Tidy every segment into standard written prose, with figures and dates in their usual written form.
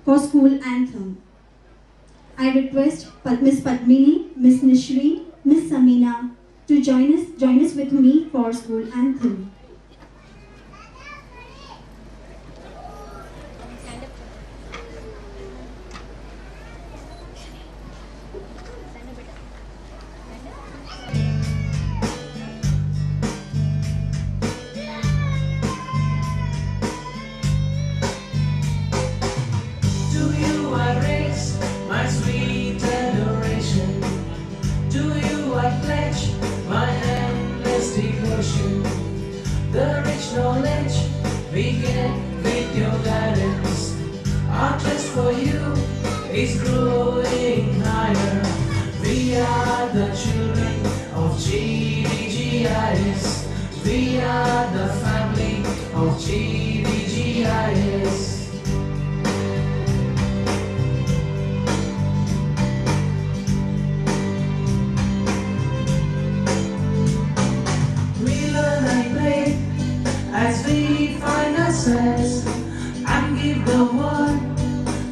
for school anthem. I request Miss Padmini, Miss Nishri, Miss Samina to join us with me for school anthem. The rich knowledge we get with your guidance. Our trust for you is growing higher. We are the children of GDGIS. We are the family of GDGIS. As we find ourselves and give the world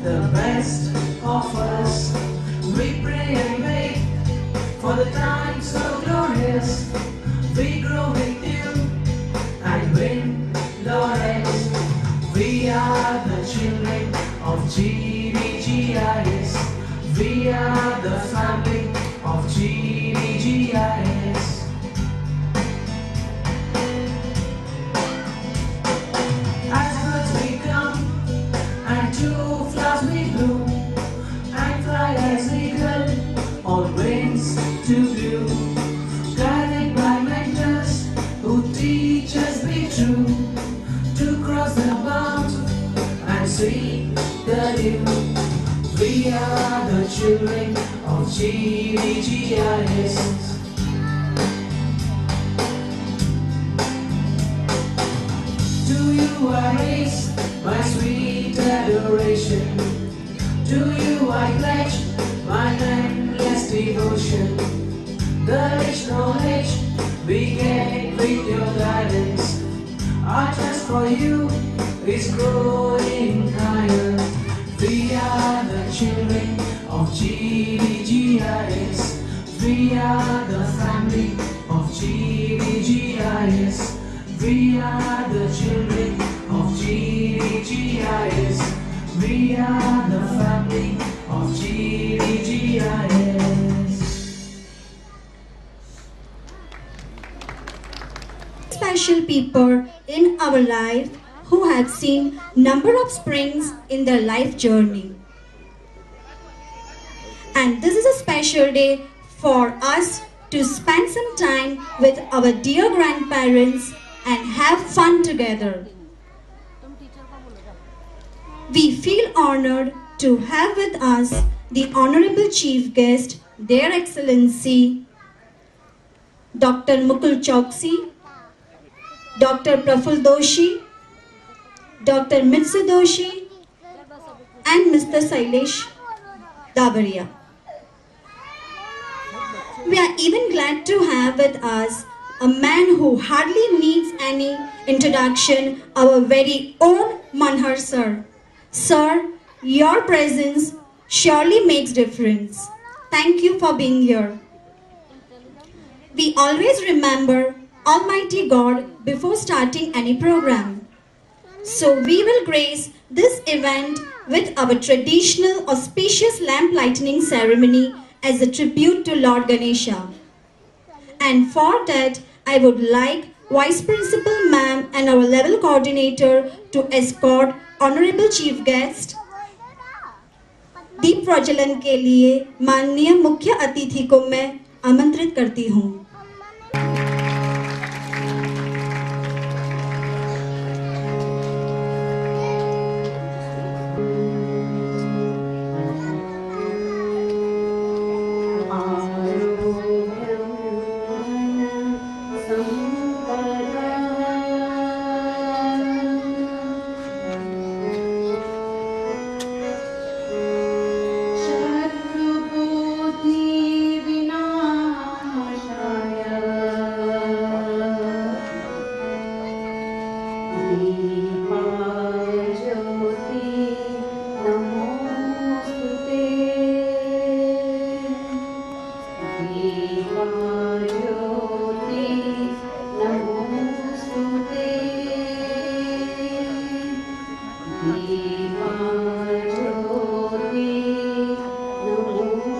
the best of us, we pray and wait for the time so glorious. We grow with you and win laurels. We are the children of GDGIS. We are the family of GDGIS. To view, guided by mentors who teach us be true, to cross the bound and see the new. We are the children of GDGIS. To you I raise my sweet adoration. To you I pledge my endless devotion. The rich knowledge we get with your guidance. Our trust for you is growing higher. We are the children of GDGIS. We are the family of GDGIS. We are the children of GDGIS. We are the family of GDGIS. Special people in our life who have seen number of springs in their life journey. And this is a special day for us to spend some time with our dear grandparents and have fun together. We feel honored to have with us the Honorable Chief Guest, Their Excellency Dr. Mukul Choksi, Dr. Praful Doshi, Dr. Mitsu Doshi, and Mr. Sailesh Dabaria. We are even glad to have with us a man who hardly needs any introduction, our very own Manhar sir. Sir, your presence surely makes difference. Thank you for being here. We always remember Almighty God before starting any program. So we will grace this event with our traditional auspicious lamp lighting ceremony as a tribute to Lord Ganesha. And for that, I would like Vice Principal Ma'am and our level coordinator to escort Honorable Chief Guest दीप प्रज्वलन के लिए माननीय मुख्य अतिथि को मैं आमंत्रित करती हूँ। दीवाज्योति नमोस्तुते दीवाज्योति नमोस्तुते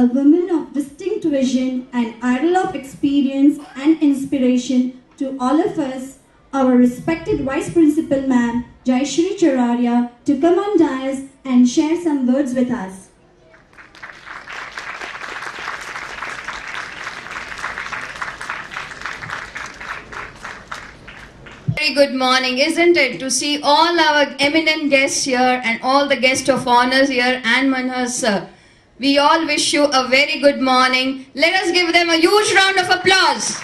A woman of distinct vision, an idol of experience and inspiration to all of us, our respected Vice Principal Ma'am Jayashri Chararia, to come on dais and share some words with us. Very good morning, isn't it? To see all our eminent guests here and all the guests of honors here and Manhar sir. We all wish you a very good morning. Let us give them a huge round of applause.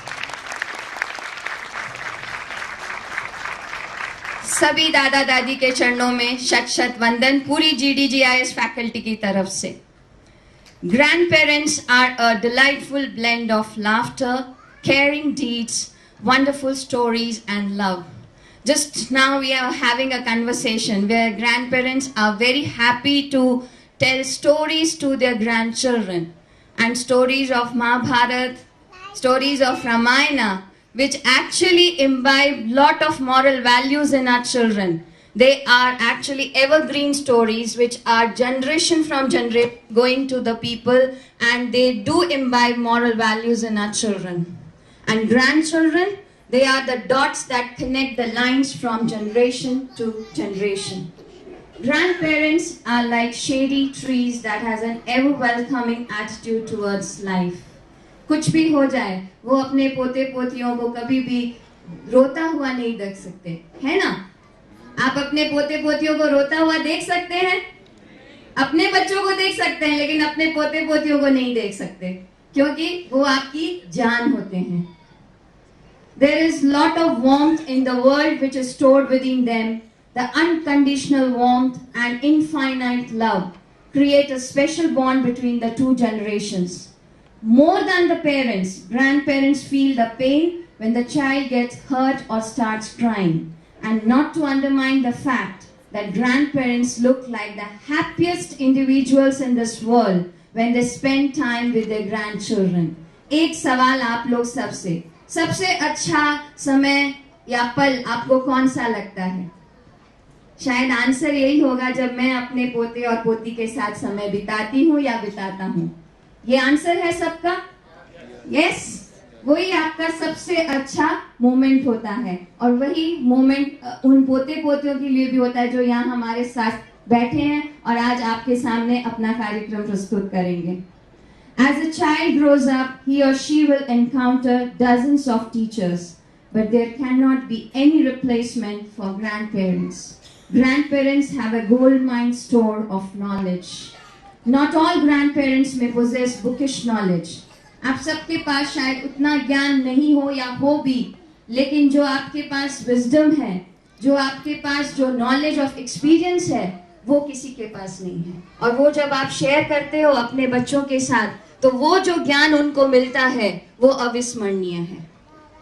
सभी दादा दादी के चरणों में शत शत वंदन पूरी GDGIS फैकल्टी की तरफ से. Grandparents are a delightful blend of laughter, caring deeds, wonderful stories and love. Just now we are having a conversation where grandparents are very happy to tell stories to their grandchildren, and stories of Mahabharata, stories of Ramayana, which actually imbibe lot of moral values in our children. They are actually evergreen stories which are generation from generation going to the people, and they do imbibe moral values in our children. And grandchildren, they are the dots that connect the lines from generation to generation. Grandparents are like shady trees that has an ever welcoming attitude towards life. कुछ भी हो जाए, वो अपने पोते पोतियों को कभी भी रोता हुआ नहीं देख सकते, है ना? आप अपने पोते पोतियों को रोता हुआ देख सकते हैं? अपने बच्चों को देख सकते हैं, लेकिन अपने पोते पोतियों को नहीं देख सकते, क्योंकि वो आपकी जान होते हैं. There is lot of warmth in the world which is stored within them. The unconditional warmth and infinite love create a special bond between the two generations. More than the parents, grandparents feel the pain when the child gets hurt or starts crying. And not to undermine the fact that grandparents look like the happiest individuals in this world when they spend time with their grandchildren. एक सवाल आप लोग सबसे अच्छा समय या पल आपको कौन सा लगता है? शायद आंसर यही होगा, जब मैं अपने पोते और पोती के साथ समय बिताती हूँ या बिताता हूँ. ये आंसर है सबका? यस, वही आपका सबसे अच्छा मोमेंट होता है, और वही मोमेंट उन पोते पोतियों के लिए भी होता है जो यहाँ हमारे साथ बैठे हैं और आज आपके सामने अपना कार्यक्रम प्रस्तुत करेंगे. As a child grows up, he or she will encounter dozens of teachers, but there cannot be any replacement for grandparents. Grandparents have a gold mine store of knowledge. Not all grandparents may possess bookish knowledge. आप सबके पास शायद उतना ज्ञान नहीं हो या हो भी, लेकिन जो आपके पास wisdom है, जो आपके पास जो knowledge of experience है, वो किसी के पास नहीं है. और वो जब आप शेयर करते हो अपने बच्चों के साथ, तो वो जो ज्ञान उनको मिलता है वो अविस्मरणीय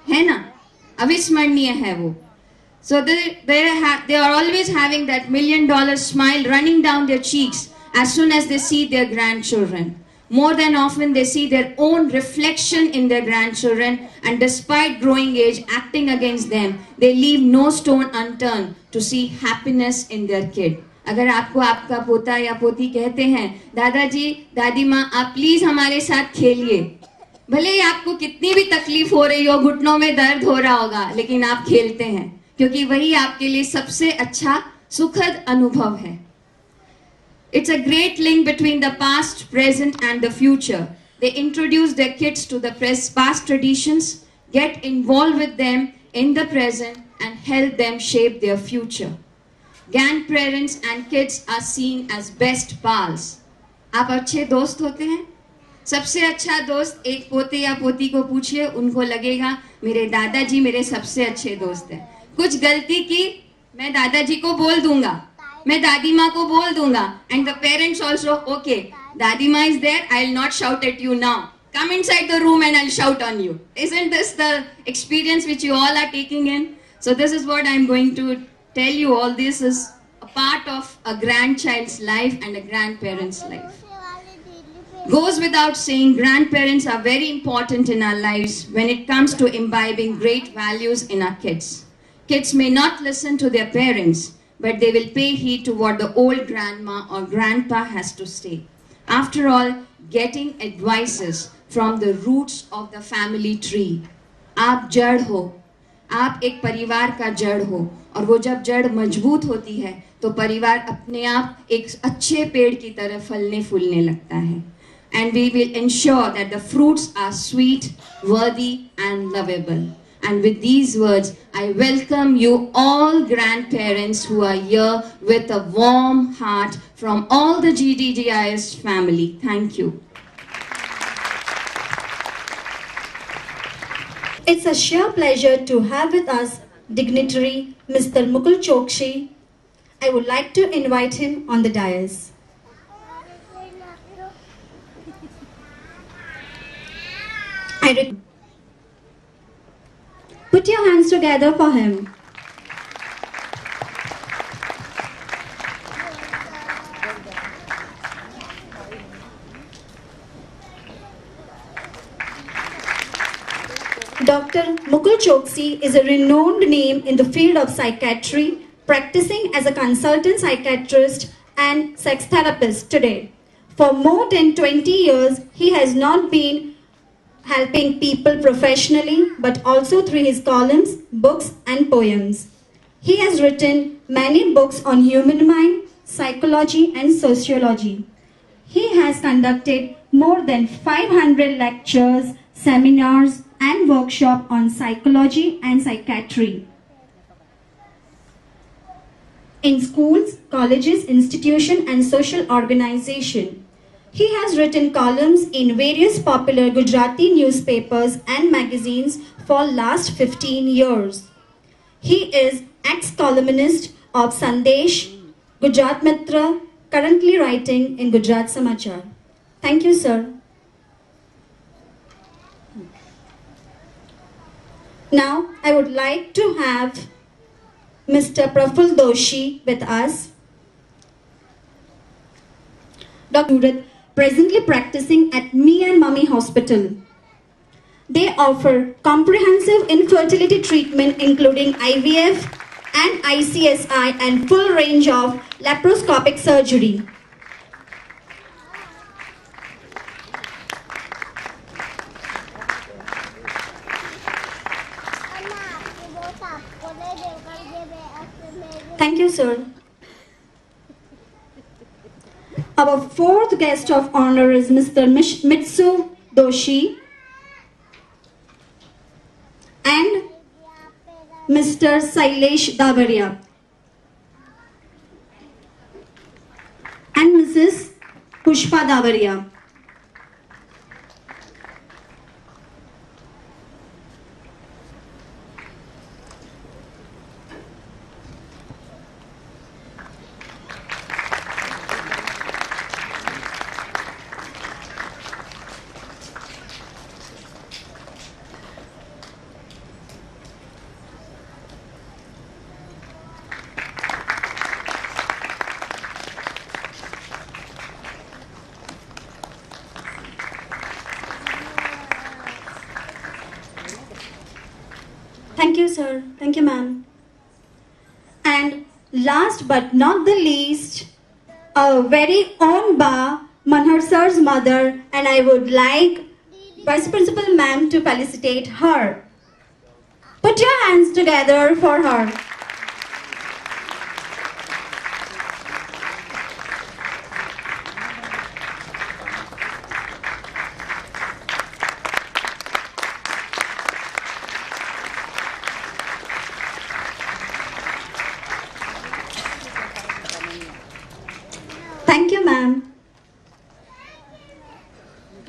है ना? अविस्मरणीय है वो. So they are always having that $1 million smile running down their cheeks as soon as they see their grandchildren. More than often they see their own reflection in their grandchildren, and despite growing age acting against them, they leave no stone unturned to see happiness in their kid. अगर आपको आपका पोता या पोती कहते हैं, दादाजी दादी माँ आप प्लीज हमारे साथ खेलिए, भले ही आपको कितनी भी तकलीफ हो रही हो, घुटनों में दर्द हो रहा होगा, लेकिन आप खेलते हैं, क्योंकि वही आपके लिए सबसे अच्छा सुखद अनुभव है. It's a great link between the past, present and the future. They introduce their kids to the past traditions, get involved with them in the present and help them shape their future. Grandparents and kids are seen as best pals. आप अच्छे दोस्त होते हैं? सबसे अच्छा दोस्त एक पोते या पोती को पूछिए, उनको लगेगा मेरे दादाजी मेरे सबसे अच्छे दोस्त हैं। कुछ गलती की, मैं दादाजी को बोल दूंगा, मैं दादी माँ को बोल दूंगा, and the parents also, okay दादी माँ is there, I will not shout at you now, come inside the room and I'll shout on you. Isn't this the experience which you all are taking in? So this is what I'm going to tell you. All this is a part of a grandchild's life and a grandparent's life. Goes without saying, grandparents are very important in our lives when it comes to imbibing great values in our kids. Kids may not listen to their parents, but they will pay heed to what the old grandma or grandpa has to say. After all, getting advices from the roots of the family tree. आप जड़ हो, आप एक परिवार का जड़ हो, और वो जब जड़ मजबूत होती है तो परिवार अपने आप एक अच्छे पेड़ की तरह फलने फूलने लगता है. And we will ensure that the fruits are sweet, worthy and lovable. And with these words, I welcome you all grandparents who are here with a warm heart from all the GDGIS family. Thank you. It's a sheer pleasure to have with us dignitary Mr. Mukul Chokshi. I would like to invite him on the dais. Put your hands together for him. Dr. Mukul Chokshi is a renowned name in the field of psychiatry, practicing as a consultant psychiatrist and sex therapist today. For more than 20 years, he has not been helping people professionally, but also through his columns, books and poems. He has written many books on human mind, psychology and sociology. He has conducted more than 500 lectures, seminars and workshops on psychology and psychiatry in schools, colleges, institutions and social organizations. He has written columns in various popular Gujarati newspapers and magazines for last 15 years. He is ex-columnist of Sandesh, Gujarat Mitra, currently writing in Gujarat Samachar. Thank you, sir. Now, I would like to have Mr. Praful Doshi with us. Dr. Judith, presently practicing at Me and Mummy Hospital. They offer comprehensive infertility treatment including IVF and ICSI and full range of laparoscopic surgery. Thank you, sir. Our fourth guest of honor is Mr. Mitsu Doshi and Mr. Sailesh Davaria and Mrs. Pushpa Davaria. Thank you, sir. Thank you, ma'am. And last but not the least, our very own Ba, Manhar sir's mother, and I would like Vice Principal ma'am to felicitate her. Put your hands together for her. Thank you, ma'am.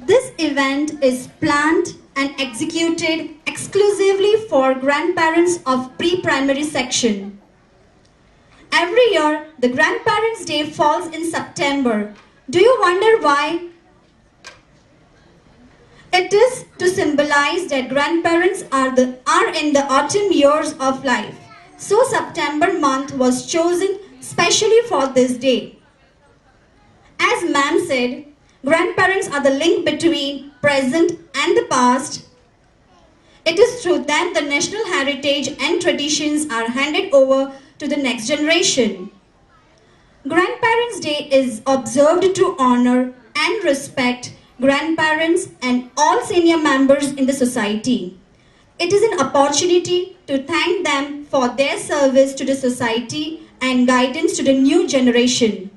This event is planned and executed exclusively for grandparents of pre-primary section. Every year, the Grandparents' Day falls in September. Do you wonder why? It is to symbolize that grandparents are in the autumn years of life. So September month was chosen specially for this day. As ma'am said, grandparents are the link between present and the past. It is through them the national heritage and traditions are handed over to the next generation. Grandparents' Day is observed to honor and respect grandparents and all senior members in the society. It is an opportunity to thank them for their service to the society and guidance to the new generation.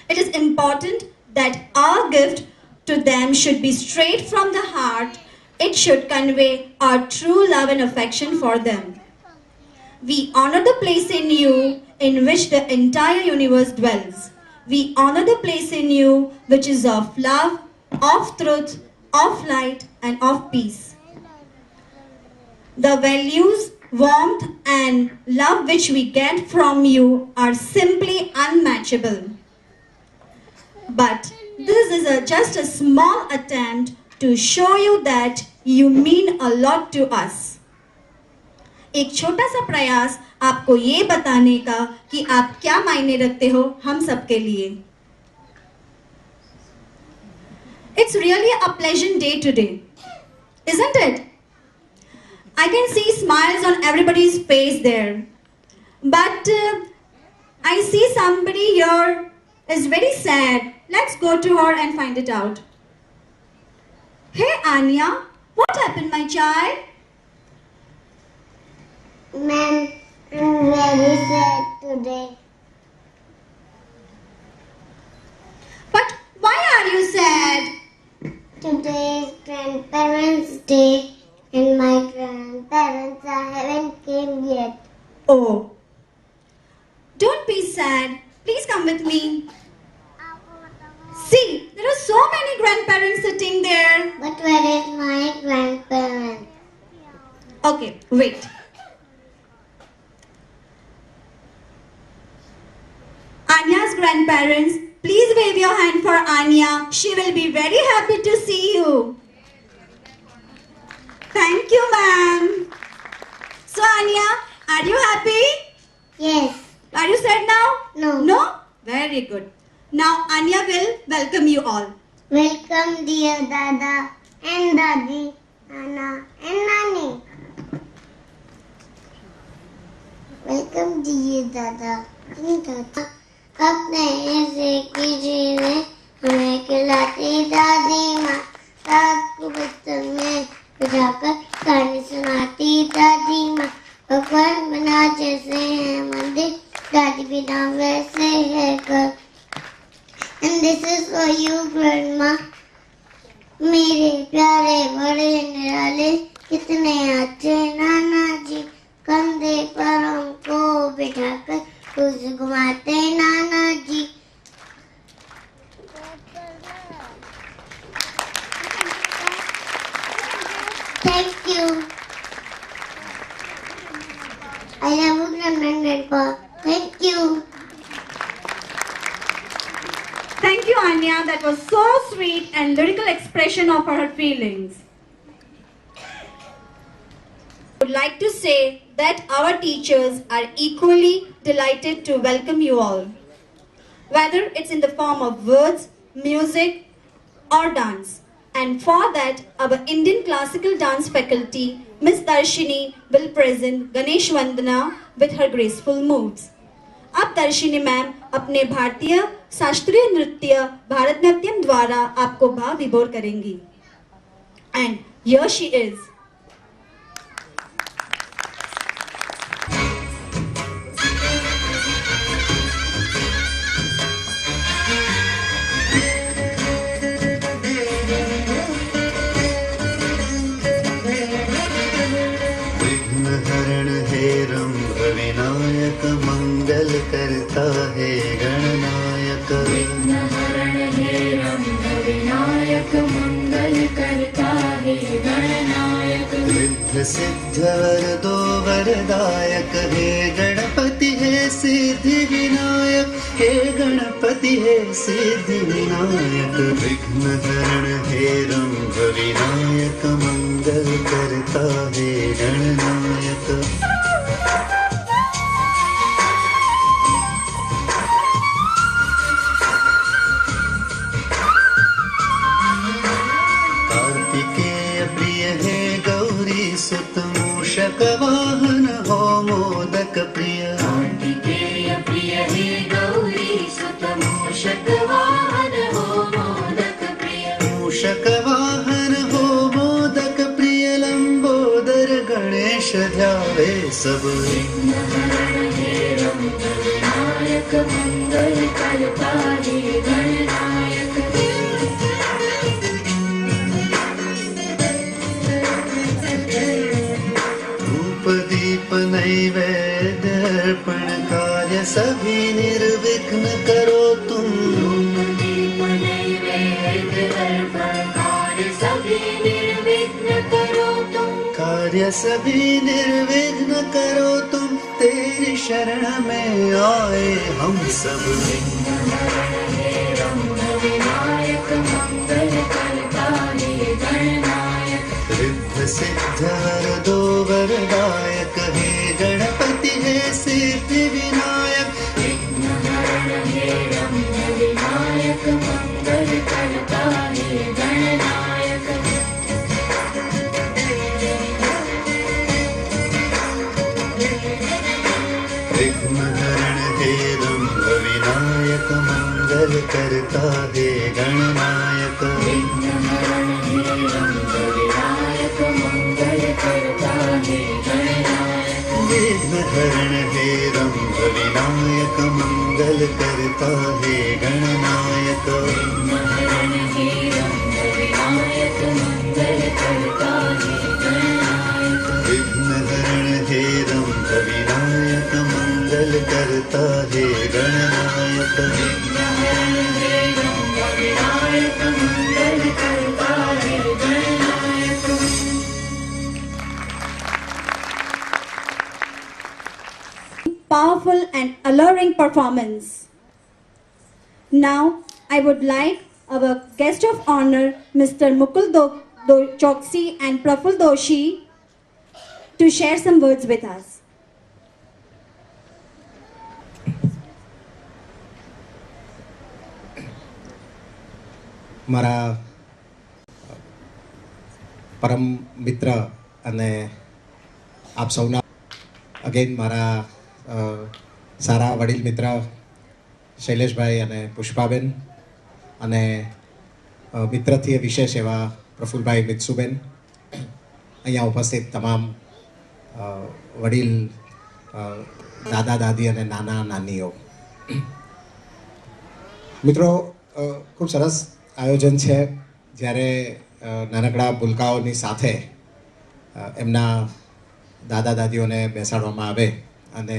It is important that our gift to them should be straight from the heart. It should convey our true love and affection for them. We honor the place in you in which the entire universe dwells. We honor the place in you which is of love, of truth, of light, and of peace. The values, warmth, and love which we get from you are simply unmatchable. But this is just a small attempt to show you that you mean a lot to us. एक छोटा सा प्रयास आपको ये बताने का कि आप क्या मायने रखते हो हम सबके लिए. It's really a pleasant day today, isn't it? I can see smiles on everybody's face there. But I see somebody here is very sad. Let's go to her and find it out. Hey Anya, what happened, my child? Ma'am, I'm very sad today. But why are you sad? Today is Grandparents' Day and my grandparents haven't came yet. Oh, don't be sad. Please come with me. See, there are so many grandparents sitting there. But where is my grandparent? Okay, wait. Anya's grandparents, please wave your hand for Anya. She will be very happy to see you. Thank you, ma'am. So, Anya, are you happy? Yes. Are you sad now? No. No? Very good. Now, Anya will welcome you all. Welcome dear Dada and Dadi, Nana and Nani. Welcome dear Dada and Dada. अपने ऐसे की जीवे हमें खिलाती दादी माँ. रात को बचपन में बिठाकर कहानी सुनाती दादी माँ. भगवान बना जैसे है मंदिर, दादी बिना वैसे है घर. And this is for you grandma. मेरे प्यारे बड़े निराले कितने अच्छे नाना जी. कंधे पर हमको बिठाकर कुछ घुमाते नाना जी. Thank you. I love you, Grandma and Grandpa. Thank you. Thank you, Anya. That was so sweet and lyrical expression of her feelings. I would like to say that our teachers are equally delighted to welcome you all. Whether it's in the form of words, music, or dance. And for that, our Indian classical dance faculty, Miss Darshini, will present Ganesh Vandana with her graceful moves. अब Darshini ma'am अपने भारतीय शास्त्रीय नृत्य भारतनाट्यम द्वारा आपको भाव विभोर करेंगी. And here she is. विघ्नहरण हे रंभ विनायक मंगल करता है गणनायक. विघ्नहरण हे रंभ विनायक रिद्ध सिद्ध वरदो वरदायक हे गणपति हे सिद्धि विनायक हे गणपति हे सिद्धि विनायक विघ्न हरण हे रंभ विनायक मंगल करता हे गणनायक सुत मूषक वाहन हो मोदक प्रिय कार्तिकेय प्रिय हे गौरी सुत मूषक वाहन हो मोदक प्रिय मूषक वाहन हो मोदक प्रिय लंबोदर गणेश ध्यावे सब विघ्नहरण हे रंभ विनायक मंगल करता हे गणनायक दीप नैवेद्य अर्पण कार्य सभी निर्विघ्न करो तुम दीप नैवेद्य अर्पण कार्य सभी निर्विघ्न करो तुम कार्य सभी निर्विघ्न करो तुम तेरी शरण में आए हम सब विघ्नहरण हे रंभ विनायक मंगल करता हे गणनायक रिद्ध सिद्ध वरदो वरदायक हे गणपति हे सिद्धि विनायक विघ्नहरण हे रंभ विनायक मंगल करता हे गणनायक विघ्न हरण हे रंभ विनायक मंगल करता हे गणनायक विघ्नहरण हे रंभ विनायक मंगल करता हे गणनायक विघ्न हरण हे रंभ विनायक मंगल करता हे गणनायक विघ्नहरण हे रंभ विनायक मंगल करता हे गणनायक विघ्न हरण हे रंभ विनायक मंगल करता हे गणनायक विघ्नहरण हे रंभ विनायक मंगल करता हे Gananayak Powerful and alluring performance. Now, I would like our guest of honor, Mr. Mukul Choksi and Praful Doshi, to share some words with us. મારા પરમ મિત્ર અને આપ સૌના અગેન મારા સારા વડીલ મિત્ર શૈલેષભાઈ અને પુષ્પાબેન અને મિત્રથી વિશેષ એવા પ્રફુલભાઈ મિત્સુબેન અહીંયા ઉપસ્થિત તમામ વડીલ દાદા દાદી અને નાના નાનીઓ મિત્રો ખૂબ સરસ આયોજન છે જ્યારે નાનકડા ભૂલકાઓની સાથે એમના દાદા દાદીઓને બેસાડવામાં આવે અને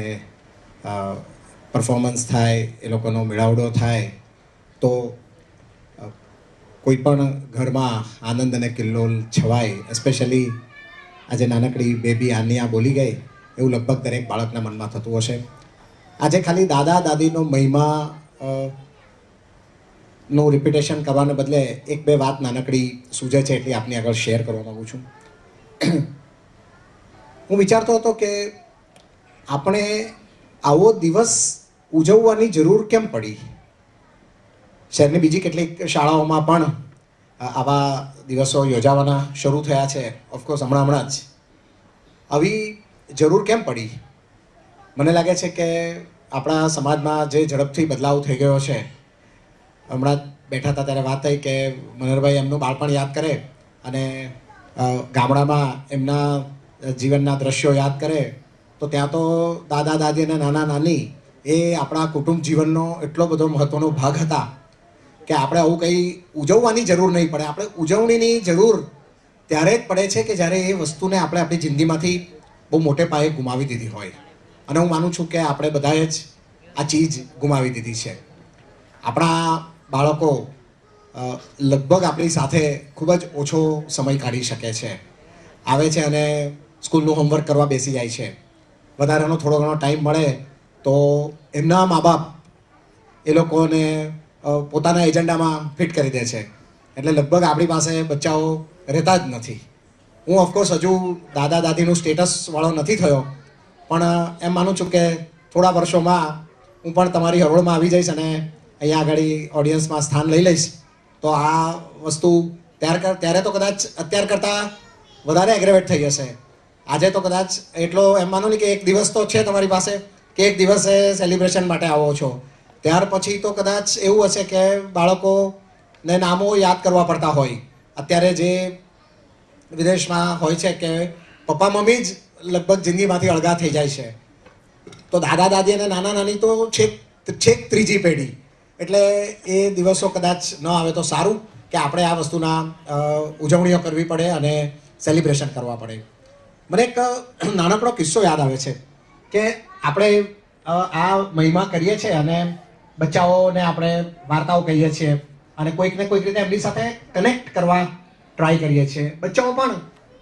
પરફોર્મન્સ થાય એ લોકોનો મેળાવડો થાય તો કોઈ પણ ઘરમાં આનંદ અને કિલ્લોલ છવાય એસ્પેશિયલી આજે નાનકડી બેબી આનિયા બોલી ગઈ એવું લગભગ દરેક બાળકના મનમાં થતું હશે આજે ખાલી દાદા દાદીનો મહિમા નું રિપીટેશન કરવાને બદલે એક બે વાત નાનકડી સૂઝે છે એટલી આપની આગળ શેર કરવા માગું છું હું વિચારતો હતો કે આપણે આવો દિવસ ઉજવવાની જરૂર કેમ પડી શહેરની બીજી કેટલીક શાળાઓમાં પણ આવા દિવસો યોજાવાના શરૂ થયા છે ઓફકોર્સ હમણાં જ આવી જરૂર કેમ પડી મને લાગે છે કે આપણા સમાજમાં જે ઝડપથી બદલાવ થઈ ગયો છે હમણાં બેઠા હતા ત્યારે વાત થઈ કે મનોહરભાઈ એમનું બાળપણ યાદ કરે અને ગામડામાં એમના જીવનના દ્રશ્યો યાદ કરે તો ત્યાં તો દાદા દાદી અને નાના નાની એ આપણા કુટુંબ જીવનનો એટલો બધો મહત્ત્વનો ભાગ હતા કે આપણે આવું કંઈ ઉજવવાની જરૂર નહીં પડે આપણે ઉજવણીની જરૂર ત્યારે જ પડે છે કે જ્યારે એ વસ્તુને આપણે આપણી જિંદગીમાંથી બહુ મોટે પાયે ગુમાવી દીધી હોય અને હું માનું છું કે આપણે બધાએ જ આ ચીજ ગુમાવી દીધી છે આપણા બાળકો લગભગ આપણી સાથે ખૂબ જ ઓછો સમય કાઢી શકે છે આવે છે અને સ્કૂલનું હોમવર્ક કરવા બેસી જાય છે, વધારાનો થોડો ઘણો ટાઈમ મળે તો એમના મા બાપ એ લોકોને પોતાના એજન્ડામાં ફિટ કરી દે છે. એટલે લગભગ આપણી પાસે બચ્ચાઓ રહેતા જ નથી. હું ઓફકોર્સ હજુ દાદા દાદીનું સ્ટેટસવાળો નથી થયો, પણ એમ માનું છું કે થોડા વર્ષોમાં હું પણ તમારી હરોળમાં આવી જઈશ અને અહીંયા આગળ ઓડિયન્સમાં સ્થાન લઈ લઈશ. તો આ વસ્તુ ત્યારે તો કદાચ અત્યાર કરતાં વધારે એગ્રેવેટ થઈ જશે. આજે તો કદાચ એટલો એમ માનો ને કે એક દિવસ તો છે તમારી પાસે કે એક દિવસે સેલિબ્રેશન માટે આવો છો. ત્યાર પછી તો કદાચ એવું હશે કે બાળકોને નામો યાદ કરવા પડતા હોય. અત્યારે જે વિદેશમાં હોય છે કે પપ્પા મમ્મી જ લગભગ જિંદગીમાંથી અળગા થઈ જાય છે, તો દાદા દાદી અને નાના નાની તો છેક ત્રીજી પેઢી. એટલે એ દિવસો કદાચ ન આવે તો સારું કે આપણે આ વસ્તુના ઉજવણીઓ કરવી પડે અને સેલિબ્રેશન કરવા પડે. મને એક નાનકડો કિસ્સો યાદ આવે છે કે આપણે આ મહિમા કરીએ છીએ અને બચ્ચાઓને આપણે વાર્તાઓ કહીએ છીએ અને કોઈકને કોઈક રીતે એમની સાથે કનેક્ટ કરવા ટ્રાય કરીએ છીએ. બચ્ચાઓ પણ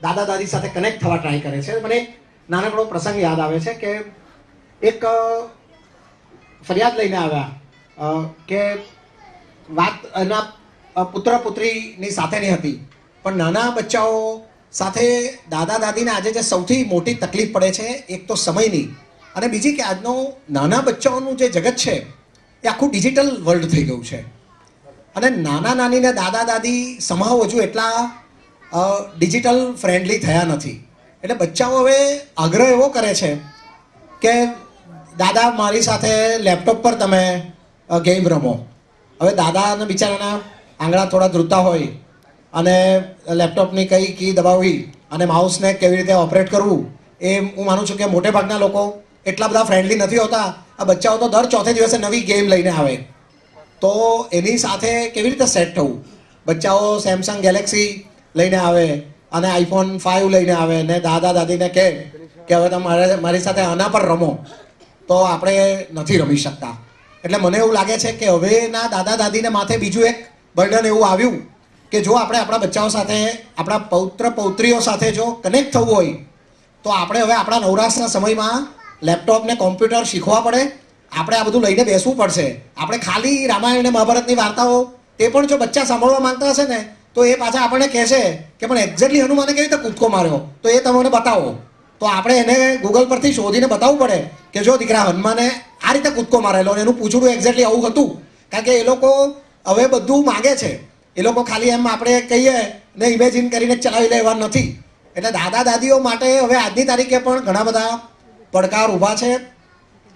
દાદા દાદી સાથે કનેક્ટ થવા ટ્રાય કરે છે. મને એક નાનકડો પ્રસંગ યાદ આવે છે કે એક ફરિયાદ લઈને આવ્યા કે વાત એના પુત્ર પુત્રીની સાથેની હતી, પણ નાના બચ્ચાઓ સાથે દાદા દાદીને આજે જે સૌથી મોટી તકલીફ પડે છે એક તો સમયની, અને બીજી કે આજનો નાના બચ્ચાઓનું જે જગત છે એ આખું ડિજિટલ વર્લ્ડ થઈ ગયું છે. અને નાના નાનીને દાદા દાદી સમાવ હજુ એટલા ડિજિટલ ફ્રેન્ડલી થયા નથી. એટલે બચ્ચાઓ હવે આગ્રહ એવો કરે છે કે દાદા મારી સાથે લેપટોપ પર તમે ગેમ રમો. હવે દાદાને બિચારાના આંગળા થોડા ધ્રુતા હોય અને લેપટોપની કઈ કી દબાવવી અને માઉસને કેવી રીતે ઓપરેટ કરવું એ હું માનું છું કે મોટે ભાગના લોકો એટલા બધા ફ્રેન્ડલી નથી હોતા. આ બચ્ચાઓ તો દર ચોથે દિવસે નવી ગેમ લઈને આવે, તો એની સાથે કેવી રીતે સેટ થવું? બચ્ચાઓ સેમસંગ ગેલેક્સી લઈને આવે અને આઈફોન 5 લઈને આવે ને દાદા દાદીને કહે કે હવે તમે મારી સાથે આના પર રમો, તો આપણે નથી રમી શકતા. એટલે મને એવું લાગે છે કે હવેના દાદા દાદીને માથે બીજું એક બર્ડન એવું આવ્યું કે જો આપણે આપણા બચ્ચાઓ સાથે, આપણા પૌત્ર પૌત્રીઓ સાથે જો કનેક્ટ થવું હોય તો આપણે હવે આપણા નવરાશના સમયમાં લેપટોપ ને કોમ્પ્યુટર શીખવા પડે. આપણે આ બધું લઈને બેસવું પડશે. આપણે ખાલી રામાયણ અને મહાભારતની વાર્તાઓ તે પણ જો બચ્ચા સાંભળવા માંગતા હશે ને તો એ પાછા આપણને કહેશે કે પણ એક્ઝેક્ટલી હનુમાને કેવી રીતે કૂદકો માર્યો તો એ તમને બતાવો. તો આપણે એને ગૂગલ પરથી શોધીને બતાવવું પડે કે જો દીકરા હનુમાને આ રીતે કૂદકો મારેલો અને એનું પૂછડું એક્ઝેક્ટલી આવું હતું. કારણ કે એ લોકો હવે બધું માગે છે. એ લોકો ખાલી એમ આપણે કહીએ ને ઇમેજિન કરીને ચલાવી લેવા નથી. એટલે દાદા દાદીઓ માટે હવે આજની તારીખે પણ ઘણા બધા પડકાર ઊભા છે.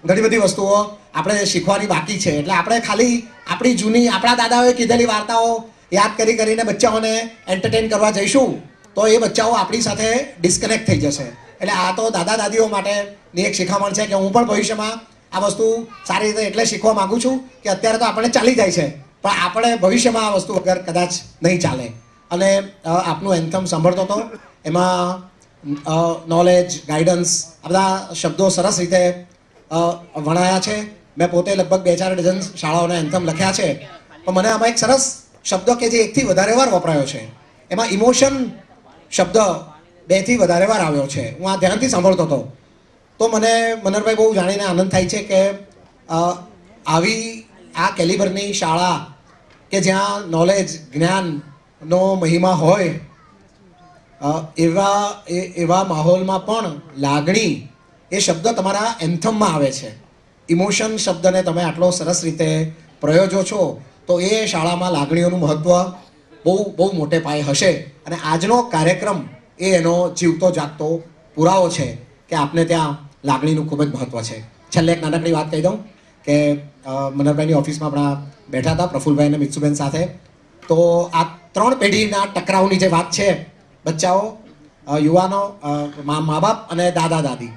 ઘણી બધી વસ્તુઓ આપણે શીખવાની બાકી છે. એટલે આપણે ખાલી આપણી જૂની આપણા દાદાઓએ કીધેલી વાર્તાઓ યાદ કરીને બચ્ચાઓને એન્ટરટેન કરવા જઈશું તો એ બચ્ચાઓ આપણી સાથે ડિસ્કનેક્ટ થઈ જશે. એટલે આ તો દાદા દાદીઓ માટેની એક શિખામણ છે કે હું પણ ભવિષ્યમાં આ વસ્તુ સારી રીતે એટલે શીખવા માંગુ છું કે અત્યારે તો આપણને ચાલી જાય છે, પણ આપણે ભવિષ્યમાં આ વસ્તુ વગર કદાચ નહીં ચાલે. અને આપનું એન્થમ સાંભળતો હતો એમાં નોલેજ, ગાઈડન્સ આ બધા શબ્દો સરસ રીતે વણાયા છે. મેં પોતે લગભગ 2-4 ડઝન શાળાઓના એન્થમ લખ્યા છે, પણ મને આમાં એક સરસ શબ્દ કે જે એકથી વધારે વાર વપરાયો છે, એમાં ઇમોશન શબ્દ 2 થી વધારે વાર આવ્યો છે. હું આ ધ્યાનથી સાંભળતો હતો તો મને મનરભાઈ બહુ જાણીને આનંદ થાય છે કે આવી આ કેલિબરની શાળા કે જ્યાં નોલેજ, જ્ઞાનનો મહિમા હોય એવા માહોલમાં પણ લાગણી એ શબ્દ તમારા એન્થમમાં આવે છે. ઇમોશન શબ્દને તમે આટલો સરસ રીતે પ્રયોજો છો તો એ શાળામાં લાગણીઓનું મહત્ત્વ બહુ મોટે પાયે હશે. અને આજનો કાર્યક્રમ એ એનો જીવતો જાગતો પુરાવો છે કે આપને ત્યાં લાગણીનું ખૂબ જ મહત્ત્વ છે. છેલ્લે એક નાનકડી વાત કહી દઉં કે મનરભાઈની ઓફિસમાં આપણા બેઠા હતા પ્રફુલભાઈ અને મિત્સુબેન સાથે, તો આ 3 પેઢીના ટકરાવની જે વાત છે, બચ્ચાઓ, યુવાનો, મા બાપ અને દાદા દાદી,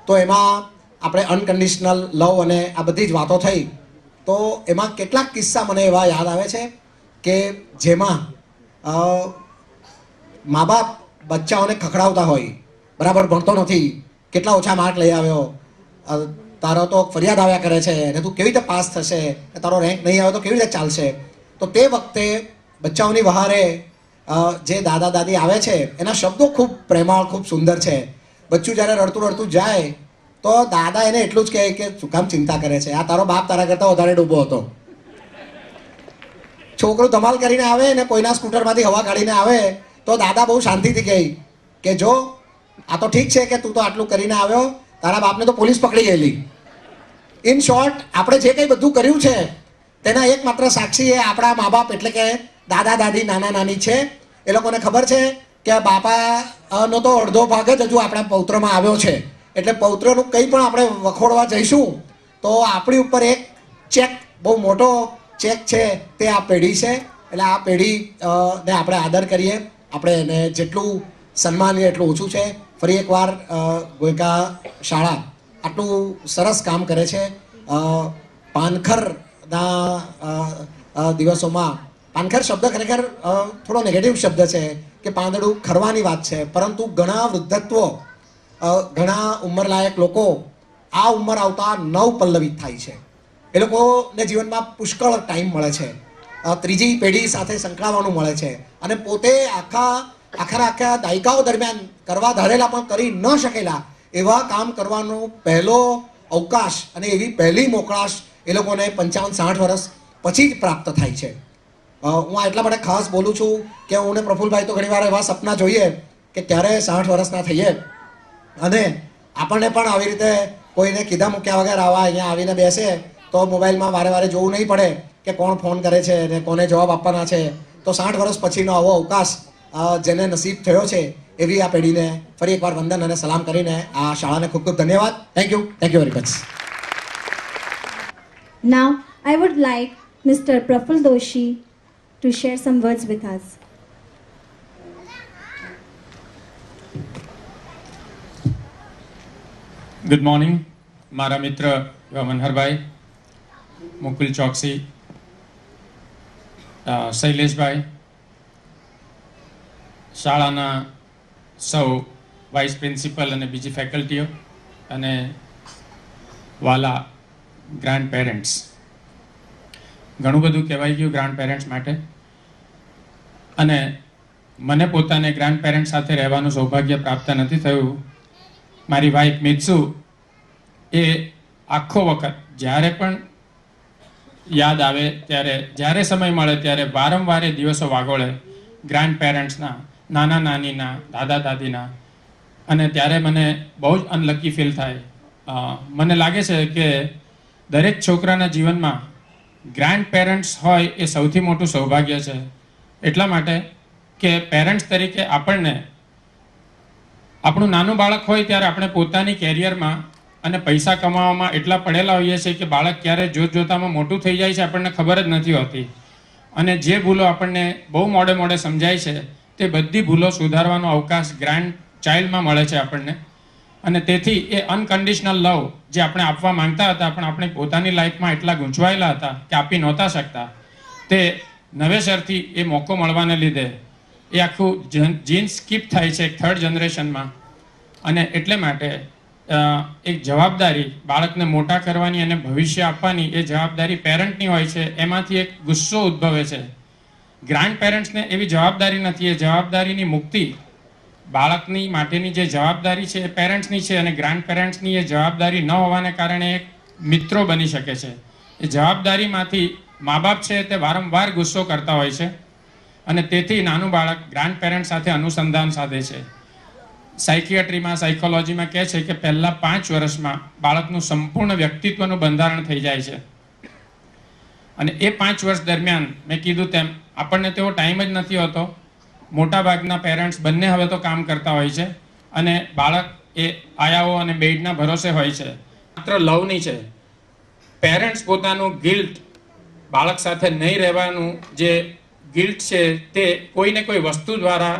તો એમાં આપણે અનકન્ડિશનલ લવ અને આ બધી જ વાતો થઈ. તો એમાં કેટલાક કિસ્સા મને એવા યાદ આવે છે કે જેમાં મા બાપ બચ્ચાઓને ખખડાવતા હોય, બરાબર ભણતો નથી, કેટલા ઓછા માર્ક લઈ આવ્યો, તારો તો ફરિયાદ આવ્યા કરે છે અને તું કેવી રીતે પાસ થશે, તારો રેન્ક નહીં આવે તો કેવી રીતે ચાલશે. તો તે વખતે બચ્ચાઓની વહારે જે દાદા દાદી આવે છે એના શબ્દો ખૂબ પ્રેમાળ, ખૂબ સુંદર છે. બચ્ચું જ્યારે રડતું રડતું જાય તો દાદા એને એટલું જ કહે કે શું કામ ચિંતા કરે છે, આ તારો બાપ તારા કરતાં વધારે ડૂબો હતો. છોકરું ધમાલ કરીને આવે ને કોઈના સ્કૂટરમાંથી હવા કાઢીને આવે તો દાદા બહુ શાંતિથી કહે કે જો આ તો ઠીક છે કે તું તો આટલું કરીને આવ્યો, તારા બાપને તો પોલીસ પકડી ગયેલી. ઇન શોર્ટ, આપણે જે કંઈ બધું કર્યું છે તેના એકમાત્ર સાક્ષી એ આપણા મા બાપ એટલે કે દાદા દાદી નાના નાની છે. એ લોકોને ખબર છે કે બાપાનો તો અડધો ભાગ જ હજુ આપણા પૌત્રમાં આવ્યો છે, એટલે પૌત્રનું કંઈ પણ આપણે વખોડવા જઈશું તો આપણી ઉપર એક ચેક, બહુ મોટો ચેક છે તે આ પેઢી છે. એટલે આ પેઢી ને આપણે આદર કરીએ, આપણે એને જેટલું સન્માન એટલું ઓછું છે. ફરી એકવાર ગોયકા શાળા આટલું સરસ કામ કરે છે. પાનખરના દિવસોમાં, પાનખર શબ્દ ખરેખર થોડો નેગેટિવ શબ્દ છે કે પાંદડું ખરવાની વાત છે, પરંતુ ઘણા વૃદ્ધત્વો, ઘણા ઉંમરલાયક લોકો આ ઉંમર આવતા નવ પલ્લવિત થાય છે. એ લોકોને જીવનમાં પુષ્કળ ટાઈમ મળે છે, ત્રીજી પેઢી સાથે સંકળાવાનું મળે છે, અને પોતે આખા દાયકાઓ દરમિયાન કરવા ધારેલા પણ કરી ન શકેલા એવા કામ કરવાનો પહેલો અવકાશ અને એવી પહેલી મોકળાશ એ લોકોને 55-60 વર્ષ પછી જ પ્રાપ્ત થાય છે. હું આ એટલા માટે ખાસ બોલું છું કે હું ને પ્રફુલભાઈ તો ઘણીવાર એવા સપના જોઈએ કે ક્યારે 60 વર્ષના થઈએ અને આપણને પણ આવી રીતે કોઈને કીધા મૂક્યા વગર આવા અહીંયા આવીને બેસે તો મોબાઈલમાં વારે વારે જોવું નહીં પડે કે કોણ ફોન કરે છે અને કોને જવાબ આપવાના છે. તો 60 વર્ષ પછીનો આવો અવકાશ જેને નસીબ થયો છે એવી આ પેઢીને ફરી એકવાર વંદન અને સલામ કરીને આ શાળાને ખૂબ ખૂબ ધન્યવાદ. Thank you very much. Now, I would like Mr. Praful Doshi to share some words with us. Good morning. મારા મિત્ર એવા મનહરભાઈ, મુકુલ ચોકસી, શૈલેષભાઈ, શાળાના સૌ વાઇસ પ્રિન્સિપલ અને બીજી ફેકલ્ટીઓ અને વાલા ગ્રાન્ડ પેરેન્ટ્સ. ઘણું બધું કહેવાઈ ગયું ગ્રાન્ડ પેરેન્ટ્સ માટે, અને મને પોતાને ગ્રાન્ડ પેરેન્ટ્સ સાથે રહેવાનું સૌભાગ્ય પ્રાપ્ત નથી થયું. મારી વાઈફ મિત્સુ એ આખો વખત જ્યારે પણ યાદ આવે ત્યારે, જ્યારે સમય મળે ત્યારે વારંવાર એ દિવસો વાગોળે ગ્રાન્ડ પેરેન્ટ્સના, નાના નાનીના, દાદા દાદીના. અને ત્યારે મને બહુ જ અનલકી ફીલ થાય. મને લાગે છે કે દરેક છોકરાના જીવનમાં ગ્રાન્ડ પેરેન્ટ્સ હોય એ સૌથી મોટું સૌભાગ્ય છે. એટલા માટે કે પેરેન્ટ્સ તરીકે આપણને, આપણું નાનું બાળક હોય ત્યારે આપણે પોતાની કેરિયરમાં અને પૈસા કમાવામાં એટલા પડેલા હોઈએ છીએ કે બાળક ક્યારે જોતામાં મોટું થઈ જાય છે આપણને ખબર જ નથી હોતી. અને જે ભૂલો આપણને બહુ મોડે સમજાય છે તે બધી ભૂલો સુધારવાનો અવકાશ ગ્રાન્ડ ચાઇલ્ડમાં મળે છે આપણને. અને તેથી એ અનકન્ડિશનલ લવ જે આપણે આપવા માંગતા હતા પણ આપણે પોતાની લાઈફમાં એટલા ગૂંચવાયેલા હતા કે આપી નહોતા શકતા, તે નવેસરથી એ મોકો મળવાને લીધે એ આખું જીન સ્કીપ થાય છે એક થર્ડ જનરેશનમાં. અને એટલે માટે એક જવાબદારી બાળકને મોટા કરવાની અને ભવિષ્ય આપવાની એ જવાબદારી પેરેન્ટની હોય છે. એમાંથી એક ગુસ્સો ઉદ્ભવે છે. ગ્રાન્ડ પેરેન્ટ્સને એવી જવાબદારી નથી. એ જવાબદારીની મુક્તિ, બાળકની માટેની જે જવાબદારી છે એ પેરેન્ટ્સની છે, અને ગ્રાન્ડ પેરેન્ટ્સની એ જવાબદારી ન હોવાને કારણે એક મિત્રો બની શકે છે. એ જવાબદારીમાંથી મા બાપ છે તે વારંવાર ગુસ્સો કરતા હોય છે, અને તેથી નાનું બાળક ગ્રાન્ડ પેરેન્ટ સાથે અનુસંધાન સાધે છે. સાયકિયાટ્રીમાં, સાયકોલોજીમાં કહે છે કે પહેલા 5 વર્ષમાં બાળકનું સંપૂર્ણ વ્યક્તિત્વનું બંધારણ થઈ જાય છે. અને એ 5 વર્ષ દરમિયાન મેં કીધું તેમ આપણને તેવો ટાઈમ જ નથી હોતો. મોટાભાગના પેરેન્ટ્સ બંને હવે તો કામ કરતા હોય છે, અને બાળક એ આયાઓ અને બેડના ભરોસે હોય છે. માત્ર લવની છે. પેરેન્ટ્સ પોતાનું ગિલ્ટ, બાળક સાથે નહીં રહેવાનું જે ગિલ્ટ છે તે કોઈને કોઈ વસ્તુ દ્વારા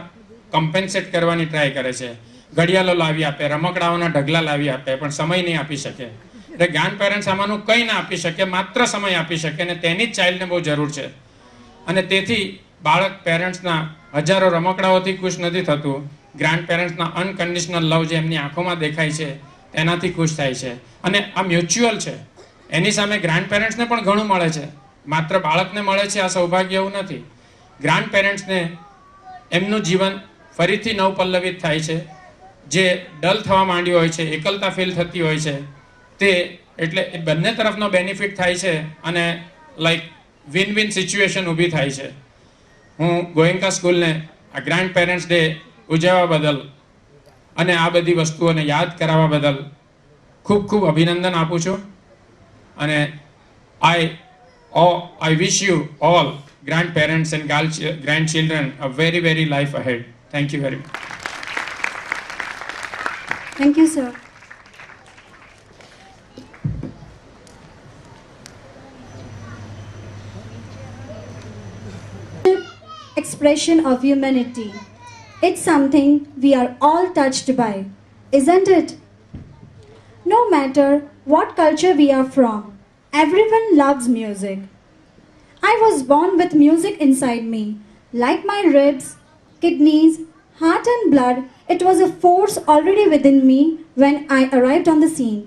કમ્પેન્સેટ કરવાની ટ્રાય કરે છે. ઘડિયાળો લાવી આપે, રમકડાઓના ઢગલા લાવી આપે, પણ સમય નહીં આપી શકે. એટલે ગ્રાન્ડ પેરેન્ટ્સ આમાંનું કંઈ ના આપી શકે, માત્ર સમય આપી શકે, અને તેની જ ચાઇલ્ડને બહુ જરૂર છે. અને તેથી બાળક પેરેન્ટ્સના હજારો રમકડાઓથી ખુશ નથી થતું. ગ્રાન્ડ પેરેન્ટ્સના અનકન્ડિશનલ લવ જે એમની આંખોમાં દેખાય છે તેનાથી ખુશ થાય છે. અને આ મ્યુચ્યુઅલ છે. એની સામે ગ્રાન્ડ પેરેન્ટ્સને પણ ઘણું મળે છે. માત્ર બાળકને મળે છે આ સૌભાગ્ય એવું નથી. ગ્રાન્ડ પેરેન્ટ્સને એમનું જીવન ફરીથી નવપલ્લવિત થાય છે. જે ડલ થવા માંડ્યું હોય છે, એકલતા ફીલ થતી હોય છે, તે એટલે એ બંને તરફનો બેનિફિટ થાય છે અને લાઈક વિન વિન સિચ્યુએશન ઊભી થાય છે. હું ગોયંકા સ્કૂલને આ ગ્રાન્ડ પેરેન્ટ્સ ડે ઉજવવા બદલ અને આ બધી વસ્તુઓને યાદ કરાવવા બદલ ખૂબ ખૂબ અભિનંદન આપું છું. અને I wish you all grandparents and grandchildren a very, very life ahead. Thank you very much. Thank you, sir. Expression of humanity. It's something we are all touched by, isn't it? No matter what culture we are from, everyone loves music. I was born with music inside me. Like my ribs, kidneys, heart and blood, it was a force already within me when I arrived on the scene.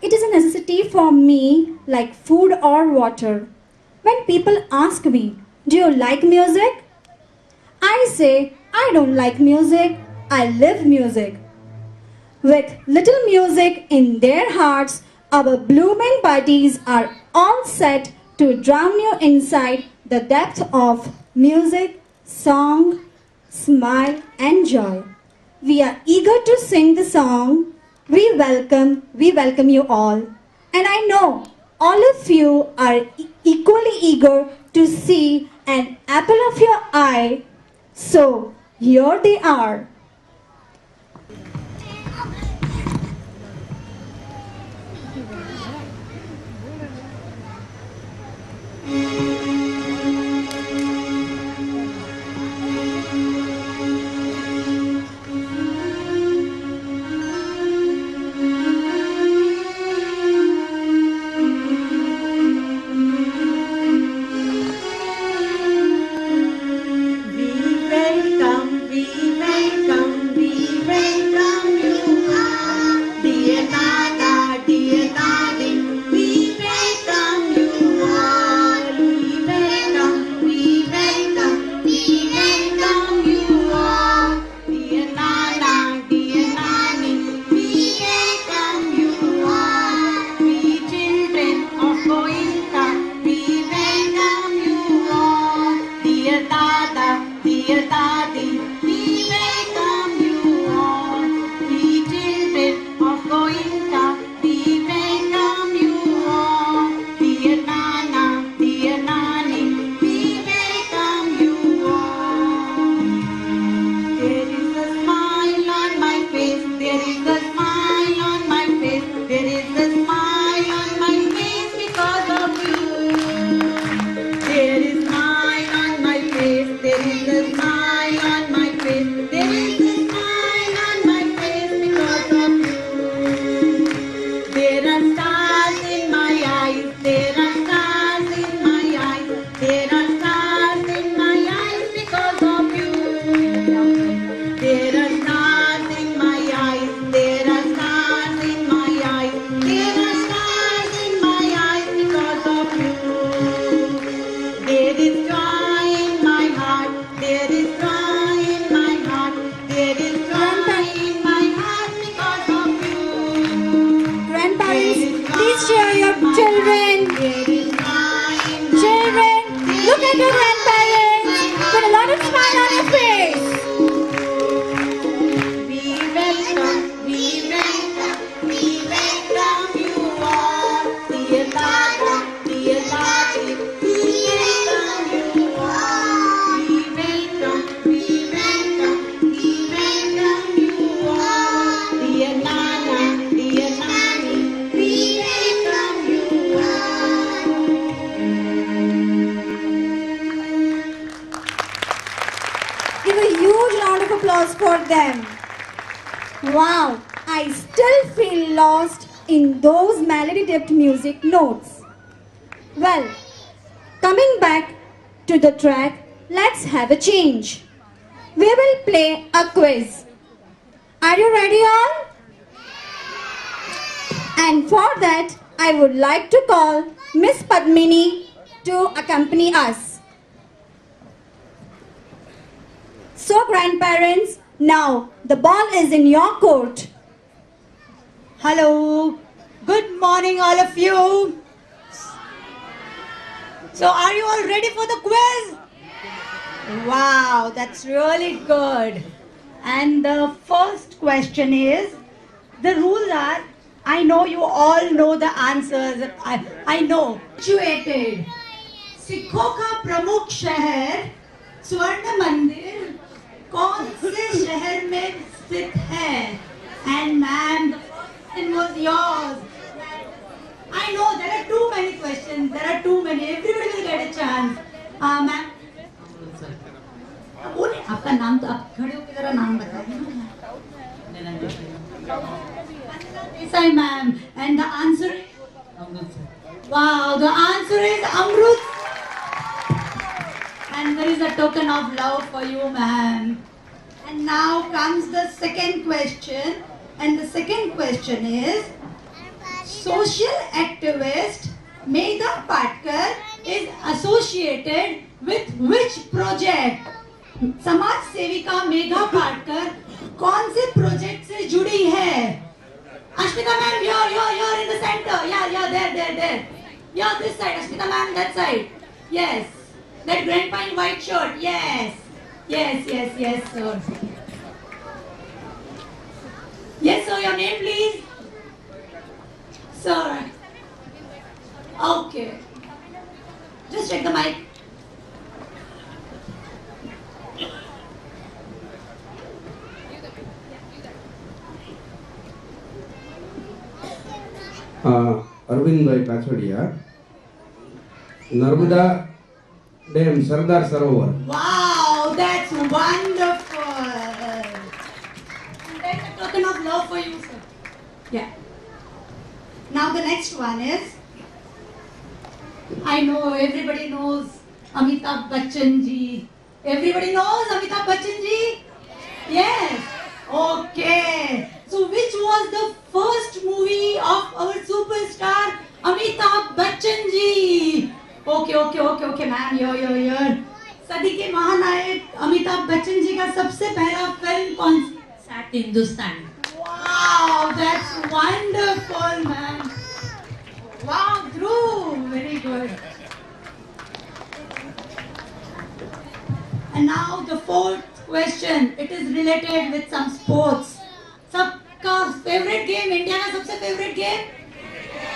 It is a necessity for me like food or water. When people ask me, do you like music? I say, I don't like music, I live music. With little music in their hearts, our blooming bodies are all set to drown you inside the depth of music, song, smile and joy. We are eager to sing the song. We welcome you all. And I know all of you are equally eager to see an apple of your eye. So here they are. Wow, I still feel lost in those melody-dipped music notes. Well, coming back to the track, let's have a change. We will play a quiz. Are you ready all? And for that, I would like to call Miss Padmini to accompany us. So grandparents, Now, the ball is in your court. Hello. Good morning, all of you. So, are you all ready for the quiz? Wow, that's really good. And the first question is, the rules are, I know you all know the answers. I know. Situated. सिखों का प्रमुख शहर स्वर्ण मंदिर कौन से शहर में स्थित है? And ma'am, the question was yours. I know there are too many questions. There are too many. Everybody will get a chance. Ma'am. बोले आपका नाम तो आप खड़े होकर जरा नाम बताइए. Desai ma'am. And the answer is? Wow, the answer is Amrut. And there is a token of love for you, ma'am. And now comes the second question. And the second question is, social activist Megha Patkar is associated with which project? समाज सेविका मेघा पाटकर कौन से project से जुड़ी है? Ashmita ma'am, you're in the center. Yeah, there. Yeah, this side. Ashmita ma'am, that side. Yes. That grandpa in white shirt. Yes, sir. Yes, sir, your name please? Sir. Okay. Just check the mic. Arvindbhai Kachhadiya Narmada dam Sardar Sarovar. Wow, that's wonderful. That's a token of love for you, sir. Yeah. Now the next one is, I know everybody knows Amitabh Bachchan ji. Everybody knows Amitabh Bachchan ji? Yes. Okay. So which was the first movie of our superstar Amitabh Bachchan ji? Okay, ma'am. You're. सदी के महानायक अमिताभ बच्चन जी का सबसे पहला film कौन सी? सात Hindustan. Wow, that's wonderful, man. Wow, Dhruv, very good. And now the fourth question. It is related with some sports. सबका favorite game, India का सबसे favorite game?